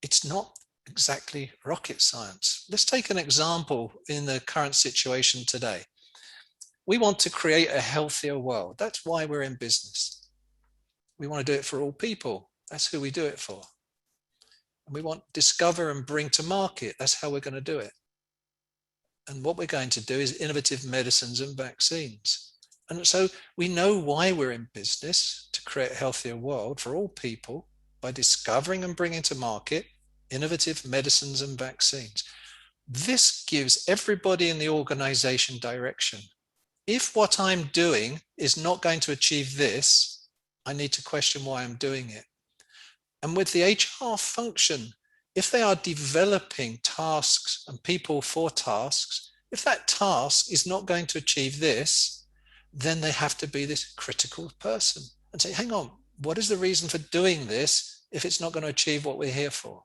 It's not exactly rocket science. Let's take an example in the current situation today. We want to create a healthier world. That's why we're in business. We want to do it for all people. That's who we do it for. And we want to discover and bring to market. That's how we're going to do it. And what we're going to do is innovative medicines and vaccines. And so we know why we're in business, to create a healthier world for all people by discovering and bringing to market innovative medicines and vaccines. This gives everybody in the organization direction. If what I'm doing is not going to achieve this, I need to question why I'm doing it. And with the HR function, if they are developing tasks and people for tasks, if that task is not going to achieve this, then they have to be this critical person and say, hang on, what is the reason for doing this if it's not going to achieve what we're here for?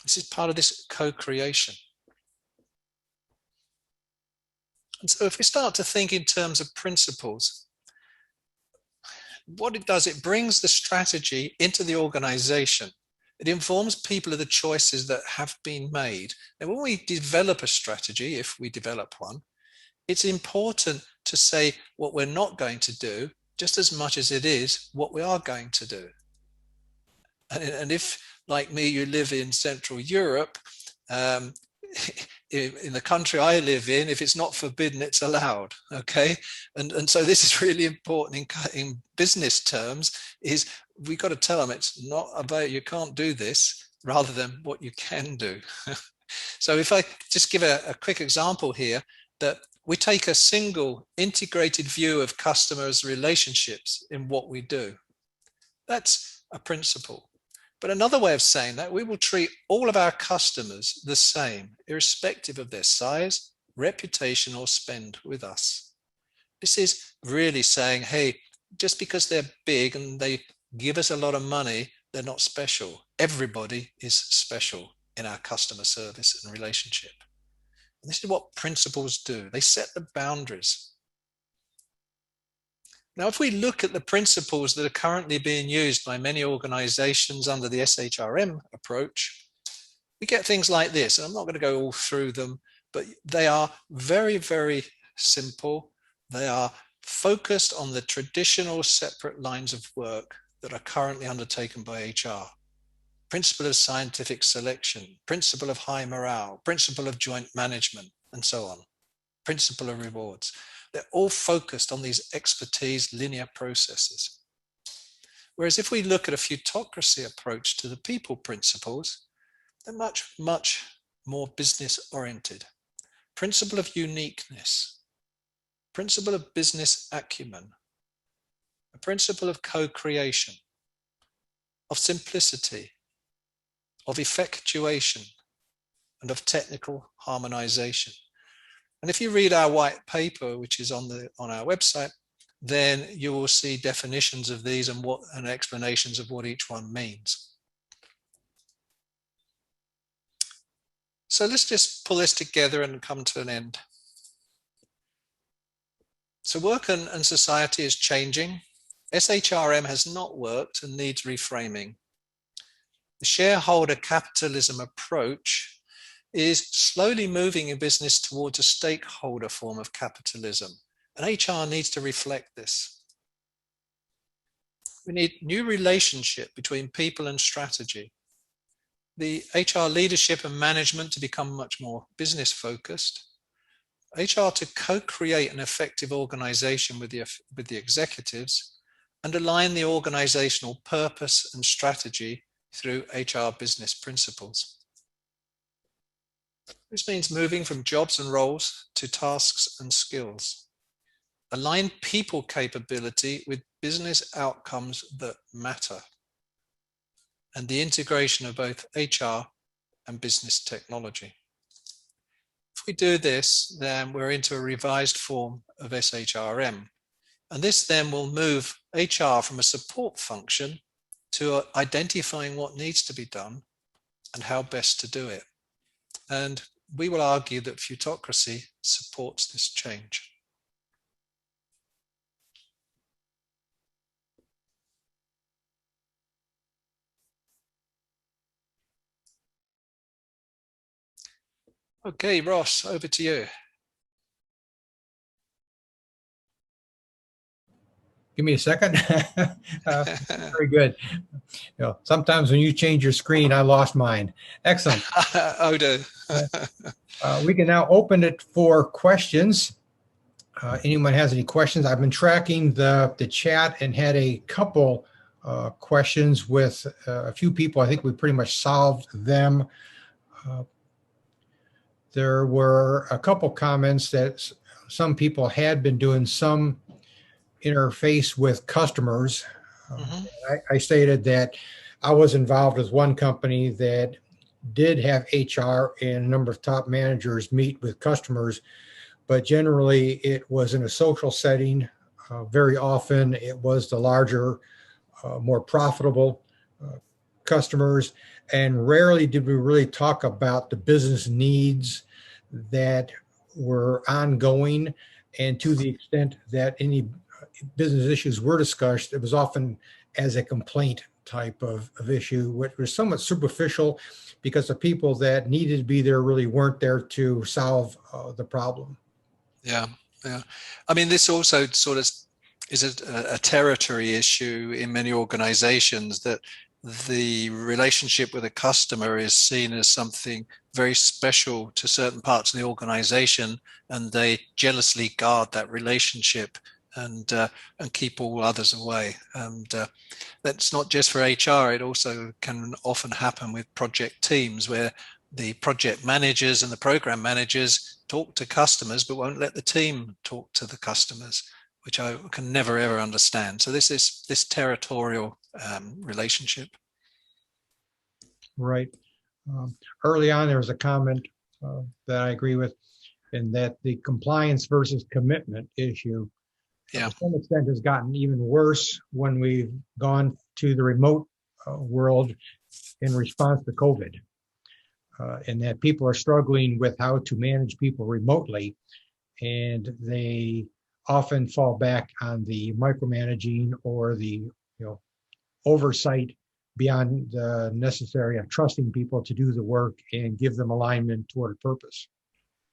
This is part of this co-creation. And so if we start to think in terms of principles, what it does, it brings the strategy into the organization. It informs people of the choices that have been made. And when we develop a strategy, if we develop one, it's important to say what we're not going to do just as much as it is what we are going to do. And if, like me, you live in Central Europe, in the country I live in, if it's not forbidden, it's allowed. Okay, and so this is really important in business terms. Is we got to tell them it's not about you can't do this, rather than what you can do. So if I just give a quick example here, that we take a single integrated view of customers' relationships in what we do. That's a principle. But another way of saying that, we will treat all of our customers the same, irrespective of their size, reputation, or spend with us. This is really saying, hey, just because they're big and they give us a lot of money, they're not special. Everybody is special in our customer service and relationship. And this is what principles do. They set the boundaries. Now, if we look at the principles that are currently being used by many organizations under the SHRM approach, we get things like this. And I'm not going to go all through them, but they are very, very simple. They are focused on the traditional separate lines of work that are currently undertaken by HR. Principle of scientific selection, principle of high morale, principle of joint management, and so on. Principle of rewards. They're all focused on these expertise linear processes. Whereas if we look at a futocracy approach to the people principles, they're much, much more business oriented. Principle of uniqueness, principle of business acumen, a principle of co-creation, of simplicity, of effectuation, and of technical harmonization. And if you read our white paper, which is on our website, then you will see definitions of these and explanations of what each one means. So let's just pull this together and come to an end. So work and society is changing. SHRM has not worked and needs reframing. The shareholder capitalism approach is slowly moving in business towards a stakeholder form of capitalism. And HR needs to reflect this. We need new relationship between people and strategy. The HR leadership and management to become much more business focused. HR to co-create an effective organization with the executives and align the organizational purpose and strategy through HR business principles. This means moving from jobs and roles to tasks and skills. Align people capability with business outcomes that matter. And the integration of both HR and business technology. If we do this, then we're into a revised form of SHRM. And this then will move HR from a support function to identifying what needs to be done and how best to do it. And we will argue that futocracy supports this change. Okay, Ross, over to you. Give me a second. Very good. You know, sometimes when you change your screen, I lost mine. Excellent. Odo. We can now open it for questions. Anyone has any questions? I've been tracking the chat and had a couple questions with a few people. I think we pretty much solved them. There were a couple comments that some people had been doing some interface with customers. I stated that I was involved with one company that did have HR and a number of top managers meet with customers, but generally it was in a social setting. Very often it was the larger, more profitable customers, and rarely did we really talk about the business needs that were ongoing, and to the extent that any business issues were discussed, it was often as a complaint type of issue, which was somewhat superficial because the people that needed to be there really weren't there to solve the problem. Yeah, yeah. I mean, this also sort of is a territory issue in many organizations, that the relationship with a customer is seen as something very special to certain parts of the organization, and they jealously guard that relationship and keep all others away. And that's not just for HR. It also can often happen with project teams, where the project managers and the program managers talk to customers but won't let the team talk to the customers, which I can never ever understand. So this is this territorial relationship. Right. Early on, there was a comment that I agree with, in that the compliance versus commitment issue, Yeah, to some extent, has gotten even worse when we've gone to the remote world in response to COVID. And that people are struggling with how to manage people remotely, and they often fall back on the micromanaging or the oversight beyond the necessary of trusting people to do the work and give them alignment toward a purpose.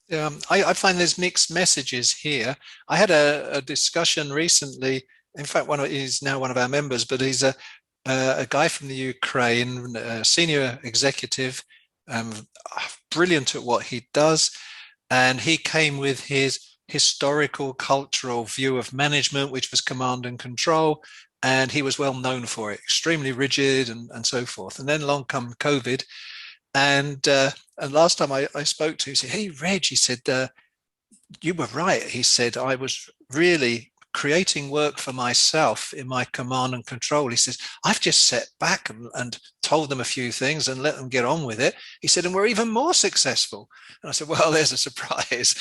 I find there's mixed messages here. I had a discussion recently. In fact, he's now one of our members, but he's a guy from the Ukraine, a senior executive, um, brilliant at what he does. And he came with his historical, cultural view of management, which was command and control. And he was well known for it, extremely rigid and so forth. And then along come COVID. And last time I spoke to him, he said, "Hey, Reg," he said, "you were right." He said, "I was really creating work for myself in my command and control." He says, "I've just sat back and told them a few things and let them get on with it." He said, "And we're even more successful." And I said, "Well, there's a surprise."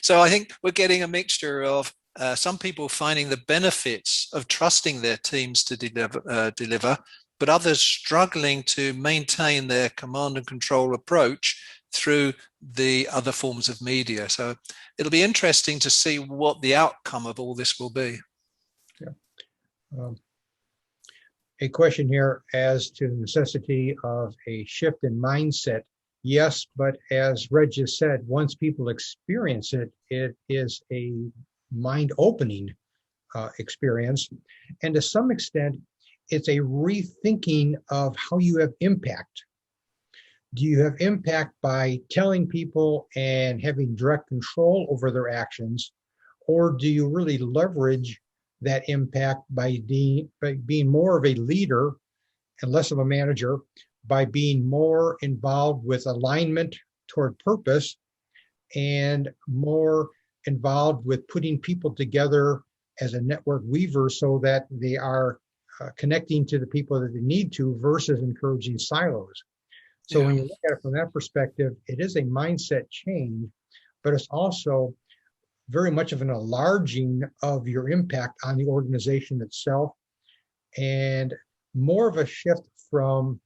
So I think we're getting a mixture of some people finding the benefits of trusting their teams to deliver, but others struggling to maintain their command and control approach through the other forms of media. So it'll be interesting to see what the outcome of all this will be. Yeah. A question here as to the necessity of a shift in mindset. Yes, but as Reg just said, once people experience it, it is a mind-opening experience. And to some extent, it's a rethinking of how you have impact. Do you have impact by telling people and having direct control over their actions, or do you really leverage that impact by being more of a leader and less of a manager, by being more involved with alignment toward purpose and more involved with putting people together as a network weaver so that they are connecting to the people that they need to, versus encouraging silos? So when you look at it from that perspective, it is a mindset change, but it's also very much of an enlarging of your impact on the organization itself, and more of a shift from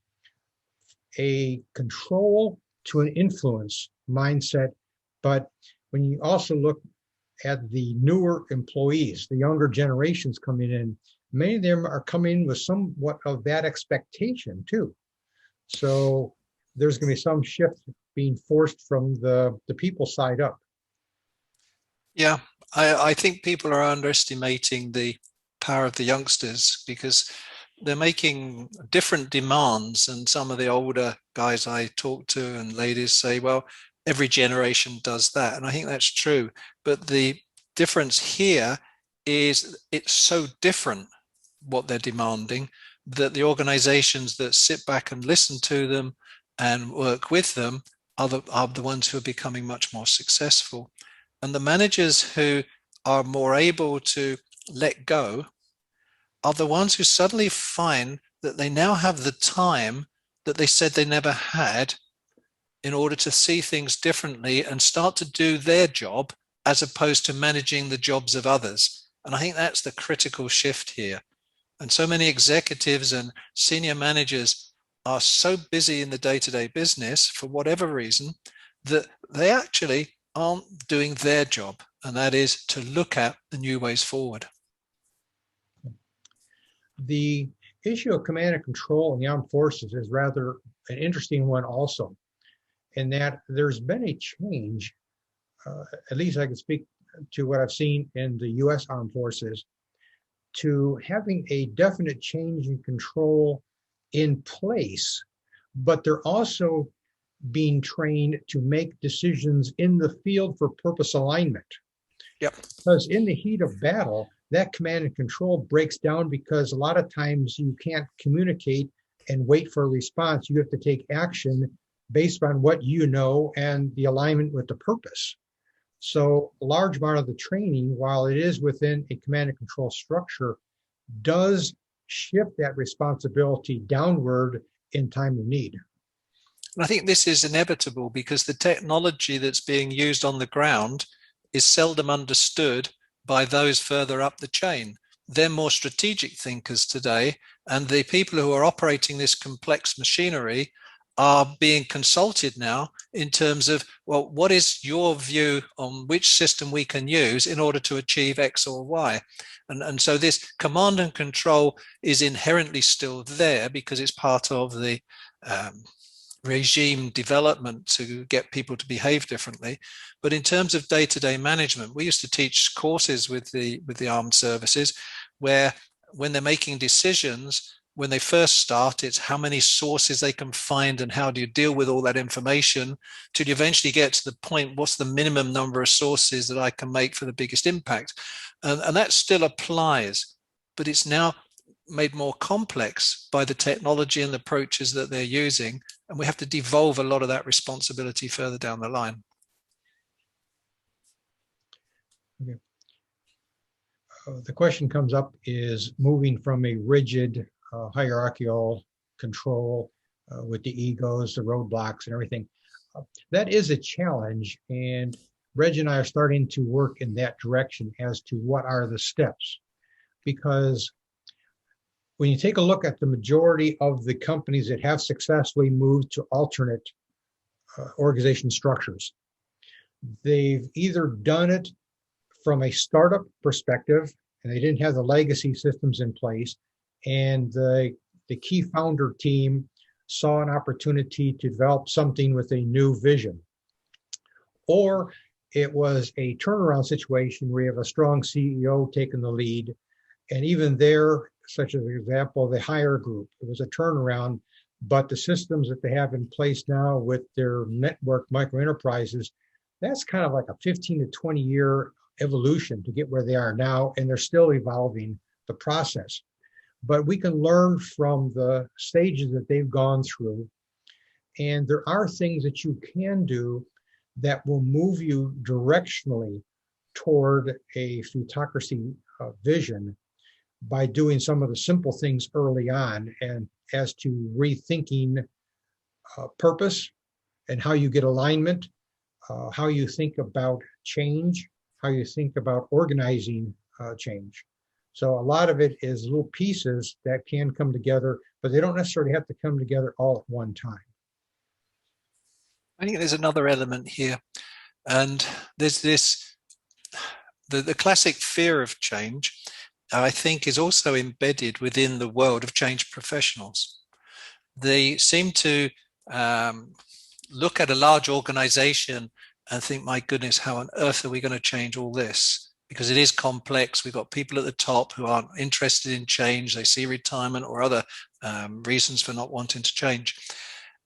a control to an influence mindset. But when you also look at the newer employees, the younger generations coming in, many of them are coming with somewhat of that expectation too. So there's going to be some shift being forced from the people side up. Yeah, I think people are underestimating the power of the youngsters, because they're making different demands. And some of the older guys I talk to and ladies say, well, every generation does that. And I think that's true. But the difference here is it's so different what they're demanding, that the organizations that sit back and listen to them and work with them are the ones who are becoming much more successful. And the managers who are more able to let go are the ones who suddenly find that they now have the time that they said they never had in order to see things differently and start to do their job as opposed to managing the jobs of others. And I think that's the critical shift here. And so many executives and senior managers are so busy in the day-to-day business for whatever reason that they actually aren't doing their job, and that is to look at the new ways forward. The issue of command and control in the armed forces is rather an interesting one also, in that there's been a change, at least I can speak to what I've seen in the U.S. Armed Forces, to having a definite change in control in place, but they're also being trained to make decisions in the field for purpose alignment. Yep. Because in the heat of battle, that command and control breaks down because a lot of times you can't communicate and wait for a response. You have to take action based on what you know and the alignment with the purpose. So a large amount of the training, while it is within a command and control structure, does shift that responsibility downward in time of need. And I think this is inevitable because the technology that's being used on the ground is seldom understood by those further up the chain. They're more strategic thinkers today, and the people who are operating this complex machinery are being consulted now in terms of, well, what is your view on which system we can use in order to achieve X or Y? And so this command and control is inherently still there because it's part of the regime development to get people to behave differently. But in terms of day-to-day management, we used to teach courses with the armed services where when they're making decisions, when they first start, it's how many sources they can find and how do you deal with all that information till you eventually get to the point, what's the minimum number of sources that I can make for the biggest impact? And that still applies, but it's now made more complex by the technology and the approaches that they're using. And we have to devolve a lot of that responsibility further down the line. Okay. The question comes up is moving from a rigid hierarchical control with the egos, the roadblocks and everything. That is a challenge, and Reg and I are starting to work in that direction as to what are the steps. Because when you take a look at the majority of the companies that have successfully moved to alternate organization structures, they've either done it from a startup perspective, and they didn't have the legacy systems in place, and the key founder team saw an opportunity to develop something with a new vision. Or it was a turnaround situation where you have a strong CEO taking the lead, and even there, such as an example, the Hire Group, it was a turnaround, but the systems that they have in place now with their network microenterprises, that's kind of like a 15 to 20 year evolution to get where they are now, and they're still evolving the process. But we can learn from the stages that they've gone through, and there are things that you can do that will move you directionally toward a plutocracy vision by doing some of the simple things early on, and as to rethinking purpose and how you get alignment, how you think about change, how you think about organizing change. So a lot of it is little pieces that can come together, but they don't necessarily have to come together all at one time. I think there's another element here, and there's this, the classic fear of change, I think, is also embedded within the world of change professionals. They seem to look at a large organization and think, my goodness, how on earth are we going to change all this? Because it is complex. We've got people at the top who aren't interested in change. They see retirement or other reasons for not wanting to change.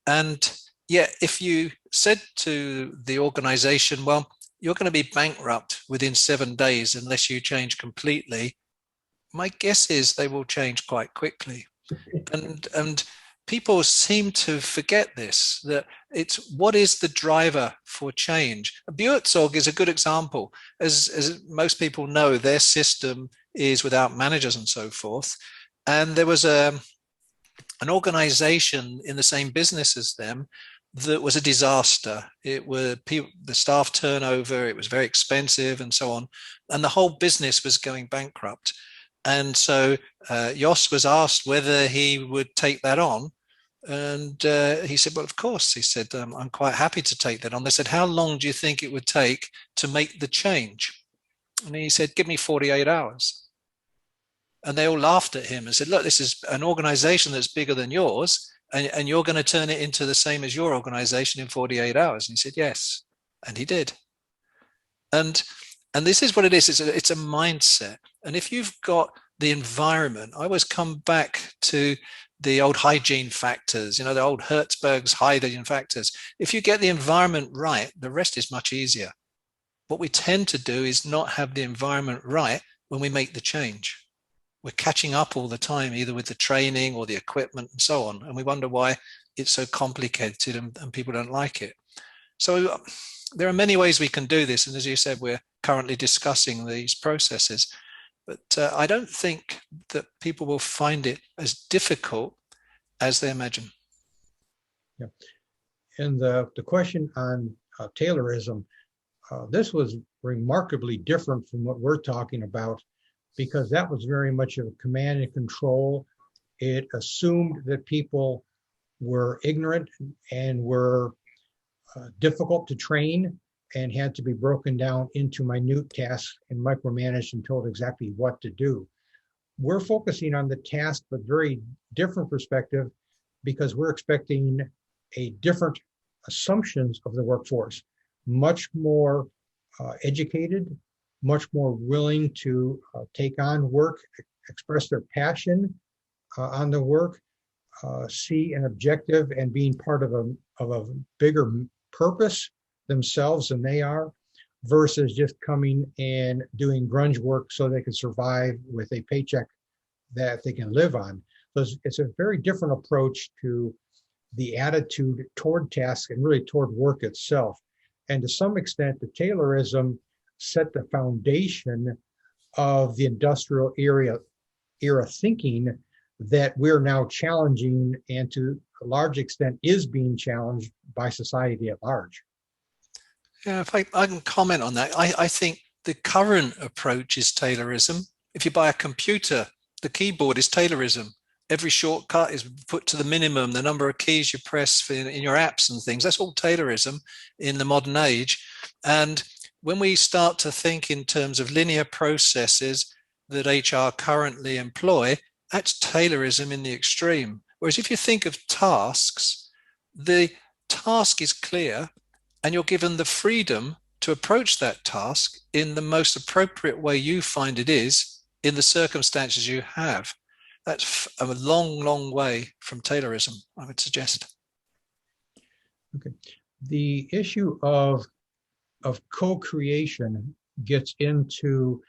And yet, if you said to the organization, well, you're going to be bankrupt within 7 days unless you change completely, my guess is they will change quite quickly. And people seem to forget this, that it's what is the driver for change. Buurtzorg is a good example. As most people know, their system is without managers and so forth. And there was an organization in the same business as them that was a disaster. It was the staff turnover, it was very expensive and so on. And the whole business was going bankrupt. And so Jos was asked whether he would take that on. And he said, well, of course. He said, I'm quite happy to take that on. They said, how long do you think it would take to make the change? And he said, give me 48 hours. And they all laughed at him and said, look, this is an organization that's bigger than yours, and you're going to turn it into the same as your organization in 48 hours. And he said, yes. And he did. And this is what it is. It's a mindset. And if you've got the environment, I always come back to the old hygiene factors, the old Hertzberg's hygiene factors. If you get the environment right, the rest is much easier. What we tend to do is not have the environment right when we make the change. We're catching up all the time, either with the training or the equipment and so on. And we wonder why it's so complicated and people don't like it. So there are many ways we can do this. And as you said, we're currently discussing these processes. But I don't think that people will find it as difficult as they imagine. Yeah. And the question on Taylorism, this was remarkably different from what we're talking about, because that was very much of command and control. It assumed that people were ignorant and were difficult to train and had to be broken down into minute tasks and micromanaged and told exactly what to do. We're focusing on the task, but very different perspective, because we're expecting a different assumptions of the workforce, much more educated, much more willing to take on work, express their passion on the work, see an objective and being part of a bigger purpose themselves than they are, versus just coming and doing grunge work so they can survive with a paycheck that they can live on. So it's a very different approach to the attitude toward tasks and really toward work itself. And to some extent, the Taylorism set the foundation of the industrial era thinking that we're now challenging, and to a large extent is being challenged by society at large. Yeah, if I can comment on that, I think the current approach is Taylorism. If you buy a computer, the keyboard is Taylorism. Every shortcut is put to the minimum, the number of keys you press in your apps and things. That's all Taylorism in the modern age. And when we start to think in terms of linear processes that HR currently employ, that's Taylorism in the extreme. Whereas if you think of tasks, the task is clear and you're given the freedom to approach that task in the most appropriate way you find it is in the circumstances you have. That's a long, long way from Taylorism, I would suggest. Okay. The issue of co-creation gets into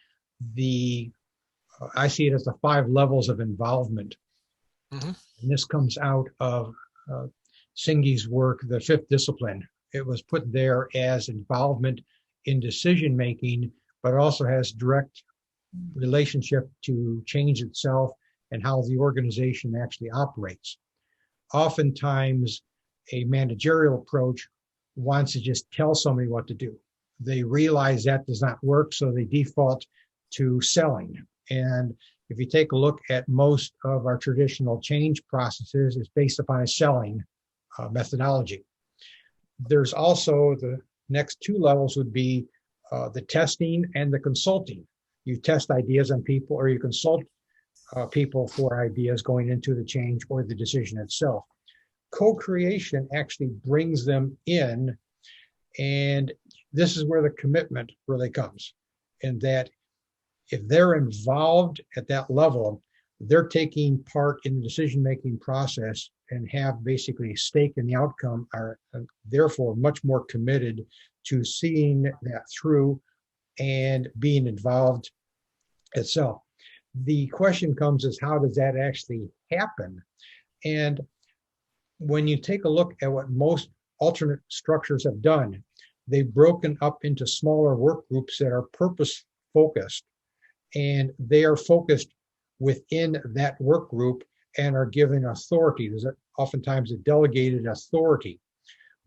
I see it as the 5 levels of involvement. Mm-hmm. And this comes out of Singh's work, The Fifth Discipline. It was put there as involvement in decision-making, but also has direct relationship to change itself and how the organization actually operates. Oftentimes, a managerial approach wants to just tell somebody what to do. They realize that does not work, so they default to selling. And if you take a look at most of our traditional change processes, it's based upon a selling methodology. There's also the next 2 levels would be the testing and the consulting. You test ideas on people, or you consult people for ideas going into the change or the decision itself. Co-creation actually brings them in, and this is where the commitment really comes, in that if they're involved at that level, they're taking part in the decision-making process and have basically a stake in the outcome, are therefore much more committed to seeing that through and being involved itself. The question comes is, how does that actually happen? And when you take a look at what most alternate structures have done, they've broken up into smaller work groups that are purpose-focused, and they are focused within that work group and are given authority. There's oftentimes a delegated authority.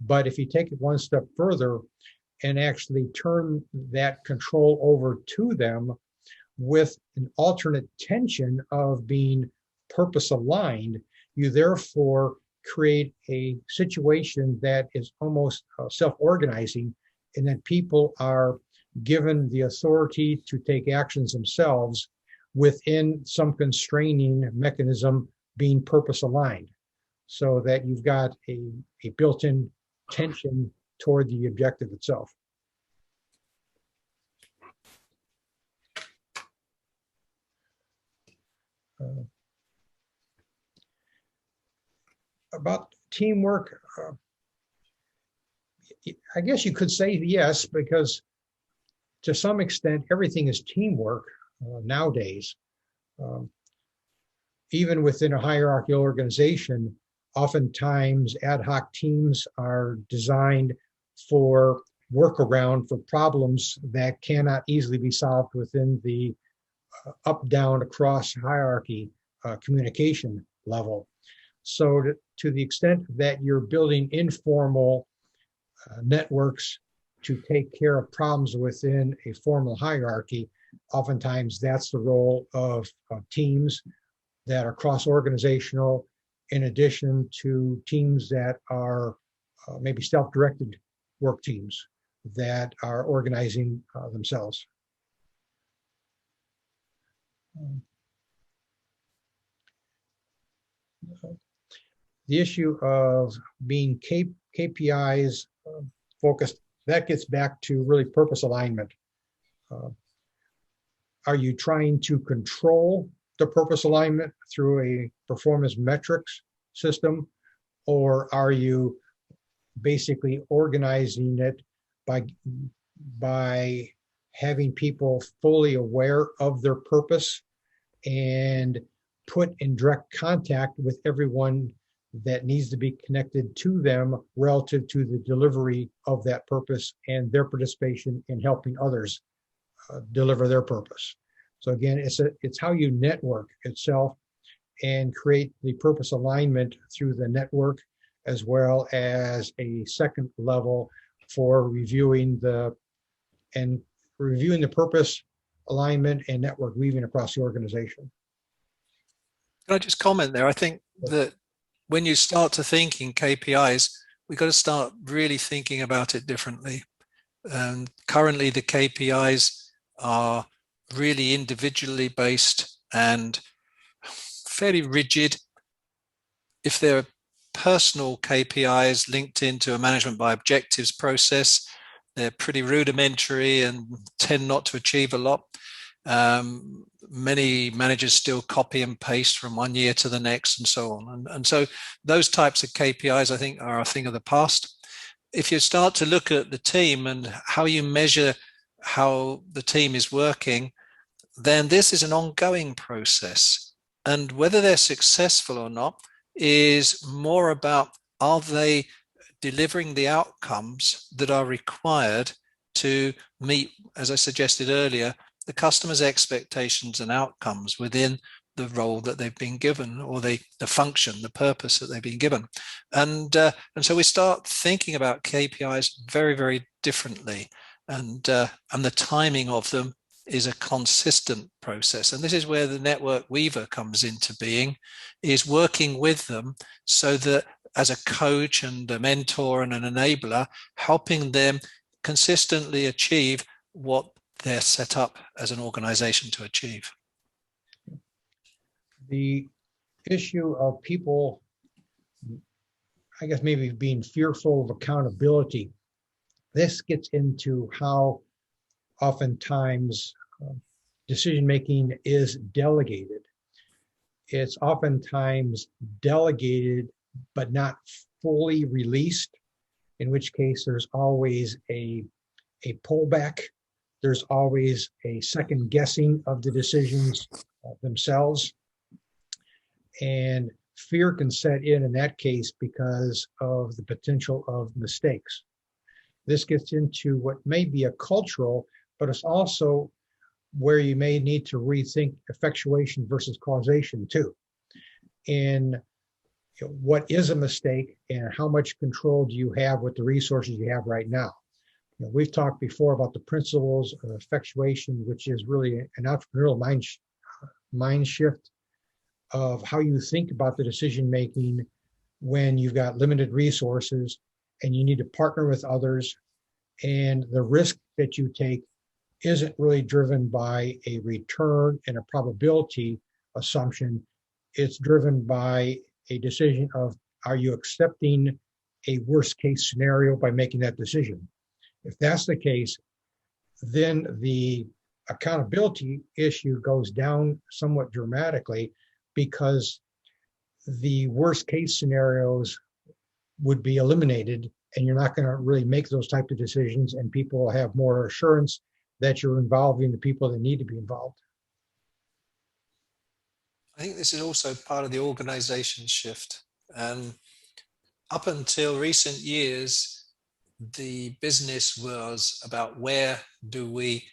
But if you take it one step further and actually turn that control over to them with an alternate tension of being purpose aligned, you therefore create a situation that is almost self-organizing, and that people are given the authority to take actions themselves within some constraining mechanism being purpose aligned, so that you've got a built-in tension toward the objective itself. About teamwork, I guess you could say yes, because to some extent, everything is teamwork nowadays. Even within a hierarchical organization, oftentimes ad hoc teams are designed for workaround for problems that cannot easily be solved within the up, down, across hierarchy communication level. So to the extent that you're building informal networks to take care of problems within a formal hierarchy, oftentimes that's the role of teams that are cross-organizational, in addition to teams that are maybe self-directed work teams that are organizing themselves. The issue of being KPIs focused, that gets back to really purpose alignment. Are you trying to control the purpose alignment through a performance metrics system, or are you basically organizing it by having people fully aware of their purpose and put in direct contact with everyone that needs to be connected to them relative to the delivery of that purpose and their participation in helping others deliver their purpose. So again, it's how you network itself and create the purpose alignment through the network, as well as a second level for reviewing the purpose alignment and network weaving across the organization. Can I just comment there? I think that when you start to think in KPIs, we've got to start really thinking about it differently. Currently, the KPIs are really individually based and fairly rigid. If they're personal KPIs linked into a management by objectives process, they're pretty rudimentary and tend not to achieve a lot. Many managers still copy and paste from one year to the next and so on. And so those types of KPIs, I think, are a thing of the past. If you start to look at the team and how you measure how the team is working, then this is an ongoing process. And whether they're successful or not is more about, are they delivering the outcomes that are required to meet, as I suggested earlier, the customer's expectations and outcomes within the role that they've been given, or the function, the purpose that they've been given. And so we start thinking about KPIs very, very differently. And the timing of them is a consistent process. And this is where the network weaver comes into being, is working with them so that as a coach and a mentor and an enabler, helping them consistently achieve what they're set up as an organization to achieve. The issue of people, I guess, maybe being fearful of accountability, this gets into how oftentimes decision-making is delegated. It's oftentimes delegated but not fully released, in which case there's always a pullback. There's always a second guessing of the decisions themselves. And fear can set in that case because of the potential of mistakes. This gets into what may be a cultural, but it's also where you may need to rethink effectuation versus causation too. And what is a mistake and how much control do you have with the resources you have right now? We've talked before about the principles of effectuation, which is really an entrepreneurial mind shift of how you think about the decision making when you've got limited resources and you need to partner with others, and the risk that you take isn't really driven by a return and a probability assumption. It's driven by a decision of, are you accepting a worst case scenario by making that decision? If that's the case, then the accountability issue goes down somewhat dramatically, because the worst case scenarios would be eliminated, and you're not going to really make those type of decisions, and people will have more assurance that you're involving the people that need to be involved. I think this is also part of the organization shift. Up until recent years, the business was about where do we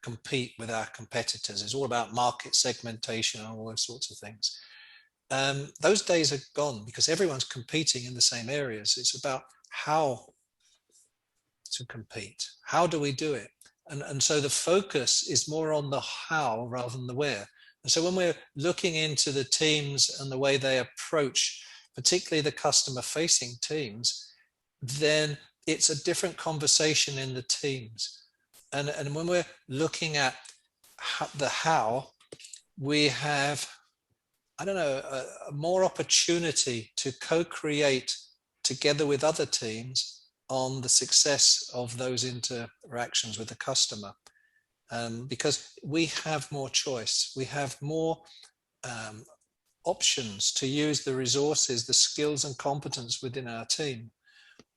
compete with our competitors. It's all about market segmentation and all those sorts of things. Those days are gone, because everyone's competing in the same areas. It's about how to compete. How do we do it? And so the focus is more on the how rather than the where. And so when we're looking into the teams and the way they approach, particularly the customer facing teams, then it's a different conversation in the teams. And when we're looking at the how, we have, I don't know, a more opportunity to co-create together with other teams on the success of those interactions with the customer. Because we have more choice, we have more options to use the resources, the skills and competence within our team.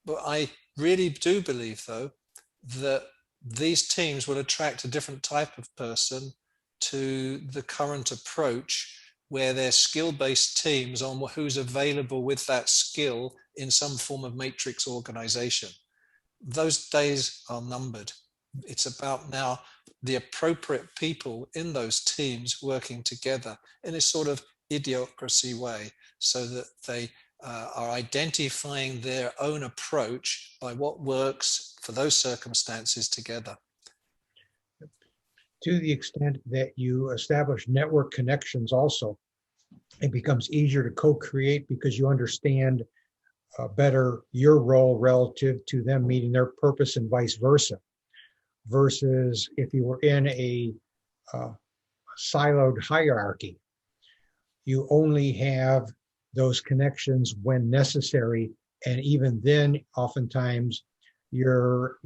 But I really do believe, though, that these teams will attract a different type of person to the current approach, where they're skill-based teams on who's available with that skill in some form of matrix organization. Those days are numbered. It's about now the appropriate people in those teams working together in a sort of idiocracy way, so that they are identifying their own approach by what works for those circumstances together. To the extent that you establish network connections also, it becomes easier to co-create, because you understand better your role relative to them meeting their purpose, and vice versa. Versus if you were in a siloed hierarchy, you only have those connections when necessary, and even then, oftentimes, you're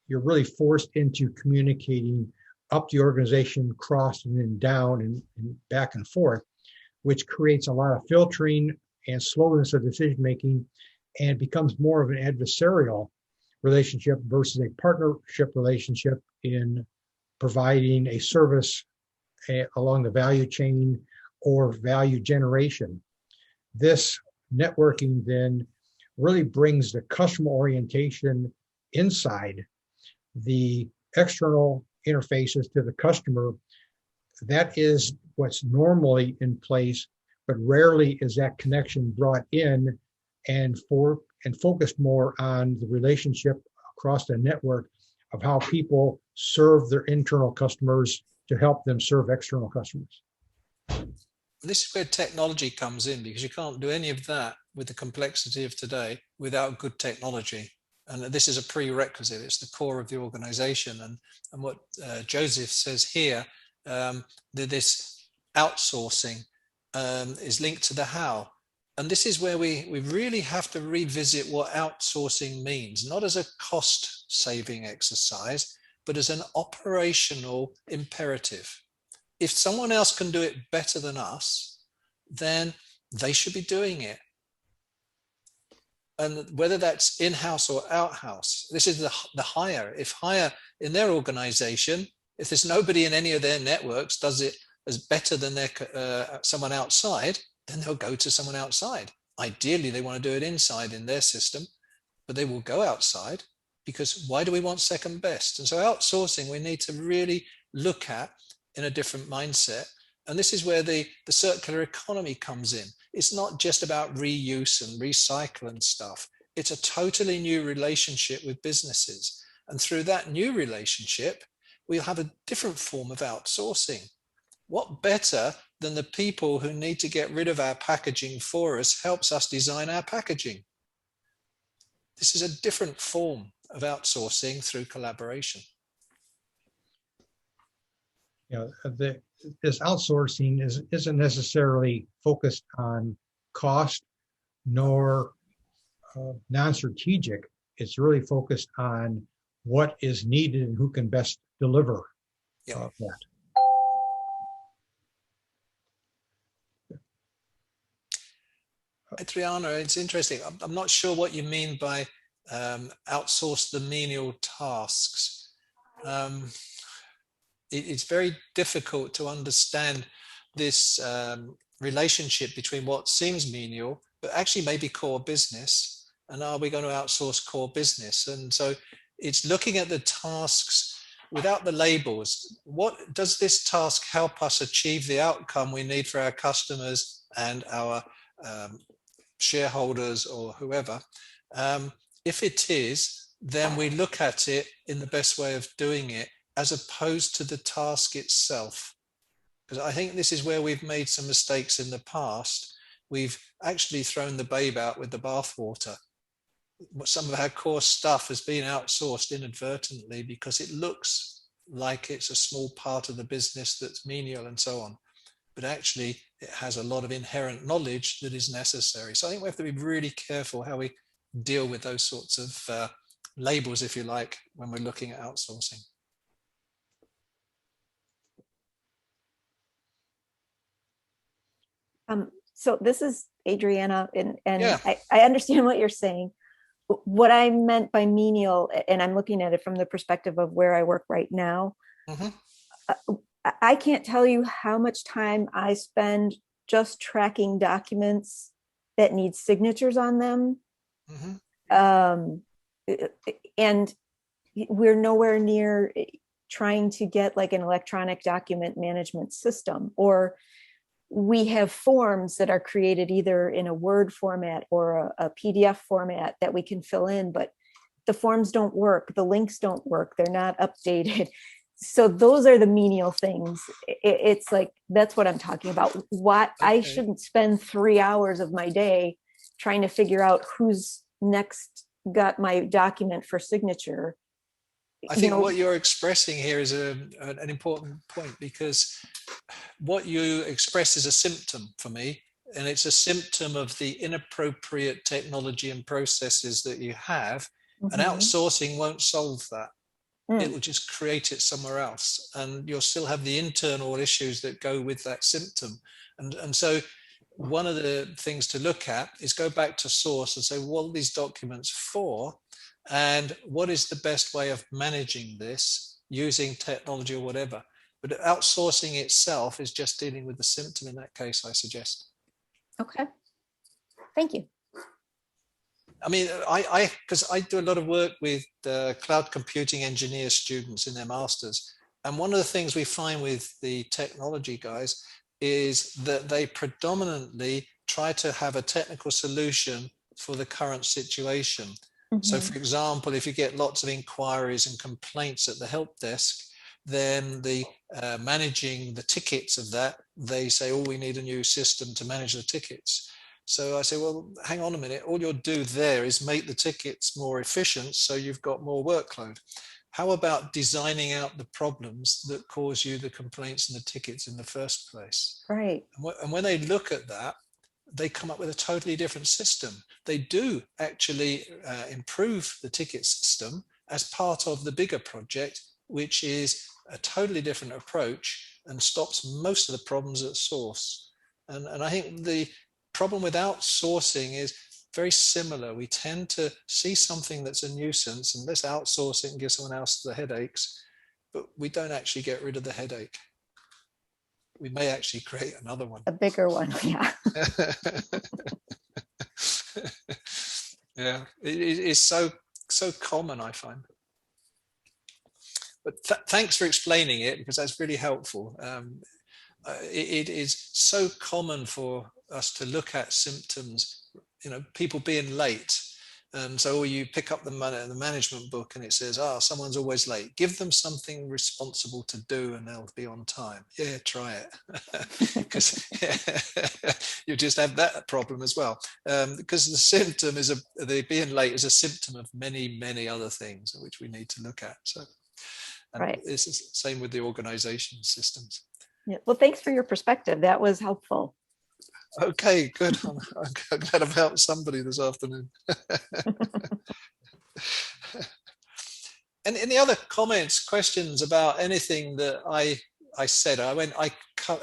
really forced into communicating up the organization, cross and then down and back and forth, which creates a lot of filtering and slowness of decision making, and becomes more of an adversarial relationship versus a partnership relationship in providing a service along the value chain or value generation. This networking then really brings the customer orientation inside the external interfaces to the customer. That is what's normally in place, but rarely is that connection brought in and focused more on the relationship across the network of how people serve their internal customers to help them serve external customers. This is where technology comes in, because you can't do any of that with the complexity of today without good technology. And this is a prerequisite. It's the core of the organization. And what Joseph says here, that this outsourcing is linked to the how. And this is where we really have to revisit what outsourcing means, not as a cost-saving exercise, but as an operational imperative. If someone else can do it better than us, then they should be doing it. And whether that's in-house or out-house, this is the hire. If hire in their organization, if there's nobody in any of their networks does it as better than someone outside, then they'll go to someone outside. Ideally, they want to do it inside in their system, but they will go outside, because why do we want second best? And so outsourcing, we need to really look at in a different mindset. And this is where the circular economy comes in. It's not just about reuse and recycle and stuff. It's a totally new relationship with businesses. And through that new relationship, we'll have a different form of outsourcing. What better then the people who need to get rid of our packaging for us helps us design our packaging. This is a different form of outsourcing through collaboration. This outsourcing isn't necessarily focused on cost nor non-strategic. It's really focused on what is needed and who can best deliver that. Adriana, it's interesting. I'm not sure what you mean by outsource the menial tasks. It's very difficult to understand this relationship between what seems menial, but actually maybe core business, and are we going to outsource core business? And so it's looking at the tasks without the labels. What does this task help us achieve the outcome we need for our customers and our shareholders or whoever? If it is, then we look at it in the best way of doing it, as opposed to the task itself. Because I think this is where we've made some mistakes in the past. We've actually thrown the babe out with the bathwater. Some of our core stuff has been outsourced inadvertently because it looks like it's a small part of the business that's menial and so on. But actually, it has a lot of inherent knowledge that is necessary. So I think we have to be really careful how we deal with those sorts of labels, if you like, when we're looking at outsourcing. So this is Adriana, and Yeah. I understand what you're saying. What I meant by menial, and I'm looking at it from the perspective of where I work right now, I can't tell you how much time I spend just tracking documents that need signatures on them. And we're nowhere near trying to get like an electronic document management system, or we have forms that are created either in a Word format or a PDF format that we can fill in, but the forms don't work, the links don't work, they're not updated. So those are the menial things. It's like, that's what I'm talking about. What I shouldn't spend 3 hours of my day trying to figure out who's next got my document for signature. I think what you're expressing here is an important point, because what you express is a symptom for me, and it's a symptom of the inappropriate technology and processes that you have, and outsourcing won't solve that. It will just create it somewhere else, and you'll still have the internal issues that go with that symptom. And so one of the things to look at is go back to source and say, what are these documents for? And what is the best way of managing this using technology or whatever? But outsourcing itself is just dealing with the symptom in that case, I suggest. Okay. Thank you. I mean, because I do a lot of work with cloud computing engineer students in their masters. And one of the things we find with the technology guys is that they predominantly try to have a technical solution for the current situation. So for example, if you get lots of inquiries and complaints at the help desk, then the managing the tickets of that, they say, oh, we need a new system to manage the tickets. So I say, well, hang on a minute. All you'll do there is make the tickets more efficient, so you've got more workload. How about designing out the problems that cause you the complaints and the tickets in the first place? Right. And when they look at that, they come up with a totally different system. They do actually improve the ticket system as part of the bigger project, which is a totally different approach and stops most of the problems at source. And I think the problem with outsourcing is very similar. We tend to see something that's a nuisance and let's outsource it and give someone else the headaches, but we don't actually get rid of the headache. We may actually create another one. A bigger one, yeah. Yeah, it is so common, I find. But thanks for explaining it, because that's really helpful. It is so common for us to look at symptoms, you know, people being late. And so you pick up the management book and it says, someone's always late. Give them something responsible to do and they'll be on time. Yeah, try it. Because you just have that problem as well. Because the symptom is, the being late is a symptom of many, many other things which we need to look at. So, and right. It's the same with the organization systems. Yeah. Well, thanks for your perspective. That was helpful. Okay, good. I'm glad I've helped somebody this afternoon. And any other comments, questions about anything that I said?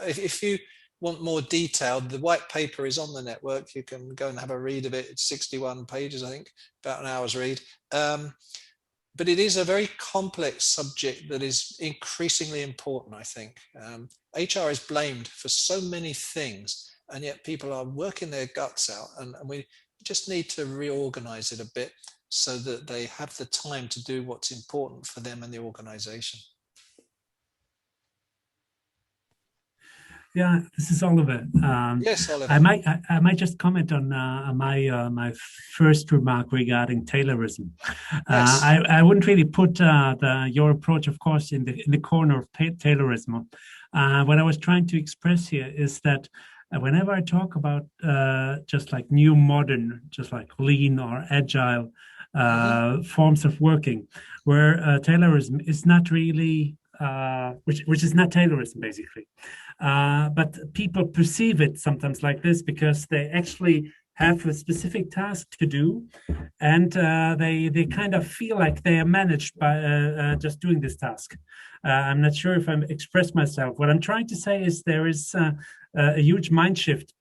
If you want more detailed, the white paper is on the network. You can go and have a read of it. It's 61 pages, I think, about an hour's read. But it is a very complex subject that is increasingly important, I think. HR is blamed for so many things, and yet people are working their guts out, and we just need to reorganize it a bit so that they have the time to do what's important for them and the organization. Yeah, this is Oliver. Yes, Oliver. I might just comment on my first remark regarding Taylorism. Yes. I wouldn't really put your approach, of course, in the corner of Taylorism. What I was trying to express here is that whenever I talk about just like new modern, just like lean or agile forms of working, where Taylorism is not really, which is not Taylorism basically. But people perceive it sometimes like this because they actually have a specific task to do, and they kind of feel like they are managed by just doing this task. I'm not sure if I'm expressed myself. What I'm trying to say is there is a huge mind shift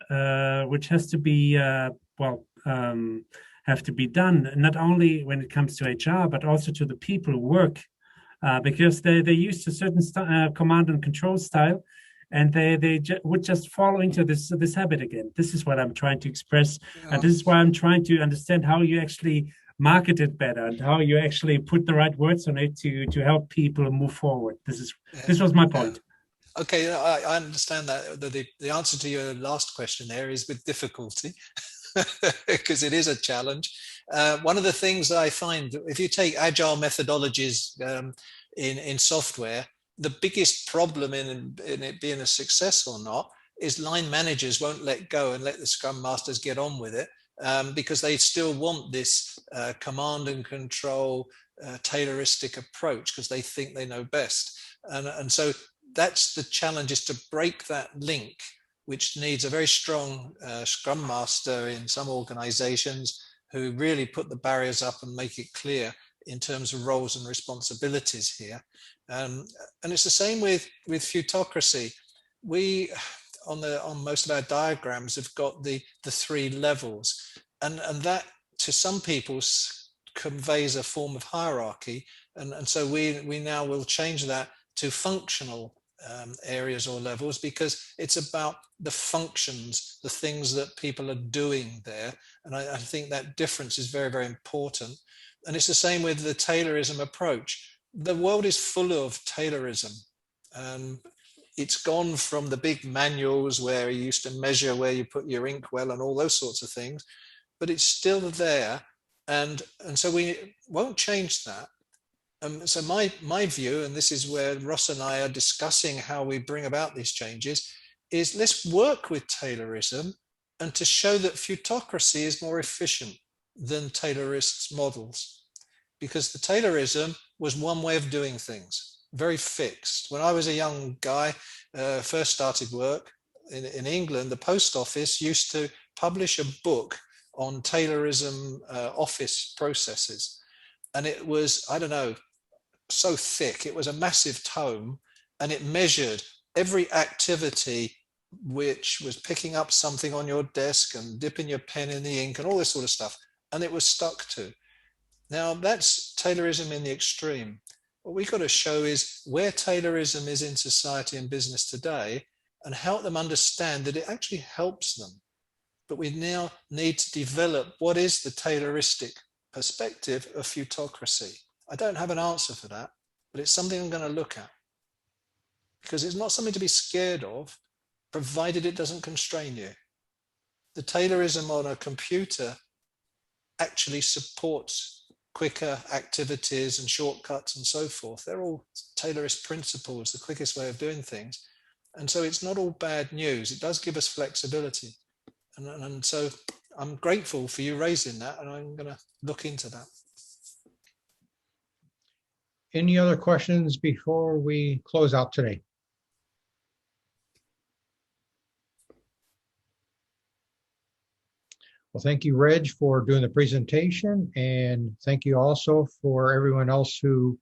which has to be have to be done, not only when it comes to HR, but also to the people who work, because they're used to certain command and control style, and they would just fall into this habit again. This is what I'm trying to express, and this is why I'm trying to understand how you actually market it better and how you actually put the right words on it to help people move forward. This was my point. Okay, I understand that. The answer to your last question there is with difficulty, because it is a challenge. One of the things I find, if you take agile methodologies in software, the biggest problem in it being a success or not is line managers won't let go and let the Scrum Masters get on with it, because they still want this command and control Tayloristic approach because they think they know best. And so that's the challenge, is to break that link, which needs a very strong Scrum Master in some organizations who really put the barriers up and make it clear in terms of roles and responsibilities here. And it's the same with Futocracy. We, on most of our diagrams, have got the 3 levels. And that, to some people, conveys a form of hierarchy. And so we now will change that to functional areas or levels, because it's about the functions, the things that people are doing there. And I think that difference is very, very important. And it's the same with the Taylorism approach. The world is full of Taylorism. It's gone from the big manuals where you used to measure where you put your inkwell and all those sorts of things, but it's still there. And so we won't change that. So my view, and this is where Ross and I are discussing how we bring about these changes, is let's work with Taylorism and to show that Futocracy is more efficient than Taylorist models. Because the Taylorism was one way of doing things, very fixed. When I was a young guy, first started work in England, the post office used to publish a book on Taylorism office processes. And it was, I don't know, so thick. It was a massive tome, and it measured every activity which was picking up something on your desk and dipping your pen in the ink and all this sort of stuff. And it was stuck to. Now that's Taylorism in the extreme. What we've got to show is where Taylorism is in society and business today, and help them understand that it actually helps them. But we now need to develop what is the Tayloristic perspective of Futocracy. I don't have an answer for that, but it's something I'm going to look at, because it's not something to be scared of, provided it doesn't constrain you. The Taylorism on a computer actually supports quicker activities and shortcuts and so forth. They're all Taylorist principles, the quickest way of doing things. And so it's not all bad news. It does give us flexibility. And so I'm grateful for you raising that, and I'm going to look into that. Any other questions before we close out today? Well, thank you, Reg, for doing the presentation, and thank you also for everyone else who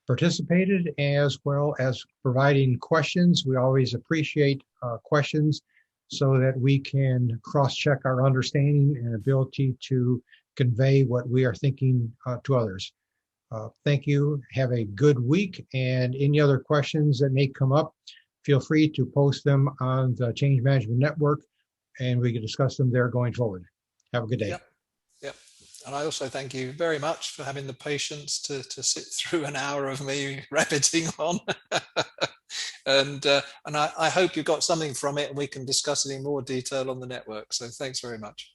participated, as well as providing questions. We always appreciate questions so that we can cross-check our understanding and ability to convey what we are thinking to others. Thank you. Have a good week, and any other questions that may come up, feel free to post them on the Change Management Network, and we can discuss them there going forward. Have a good day. Yep. Yep. And I also thank you very much for having the patience to sit through an hour of me rabbiting on. and I hope you got something from it, and we can discuss it in more detail on the network. So thanks very much.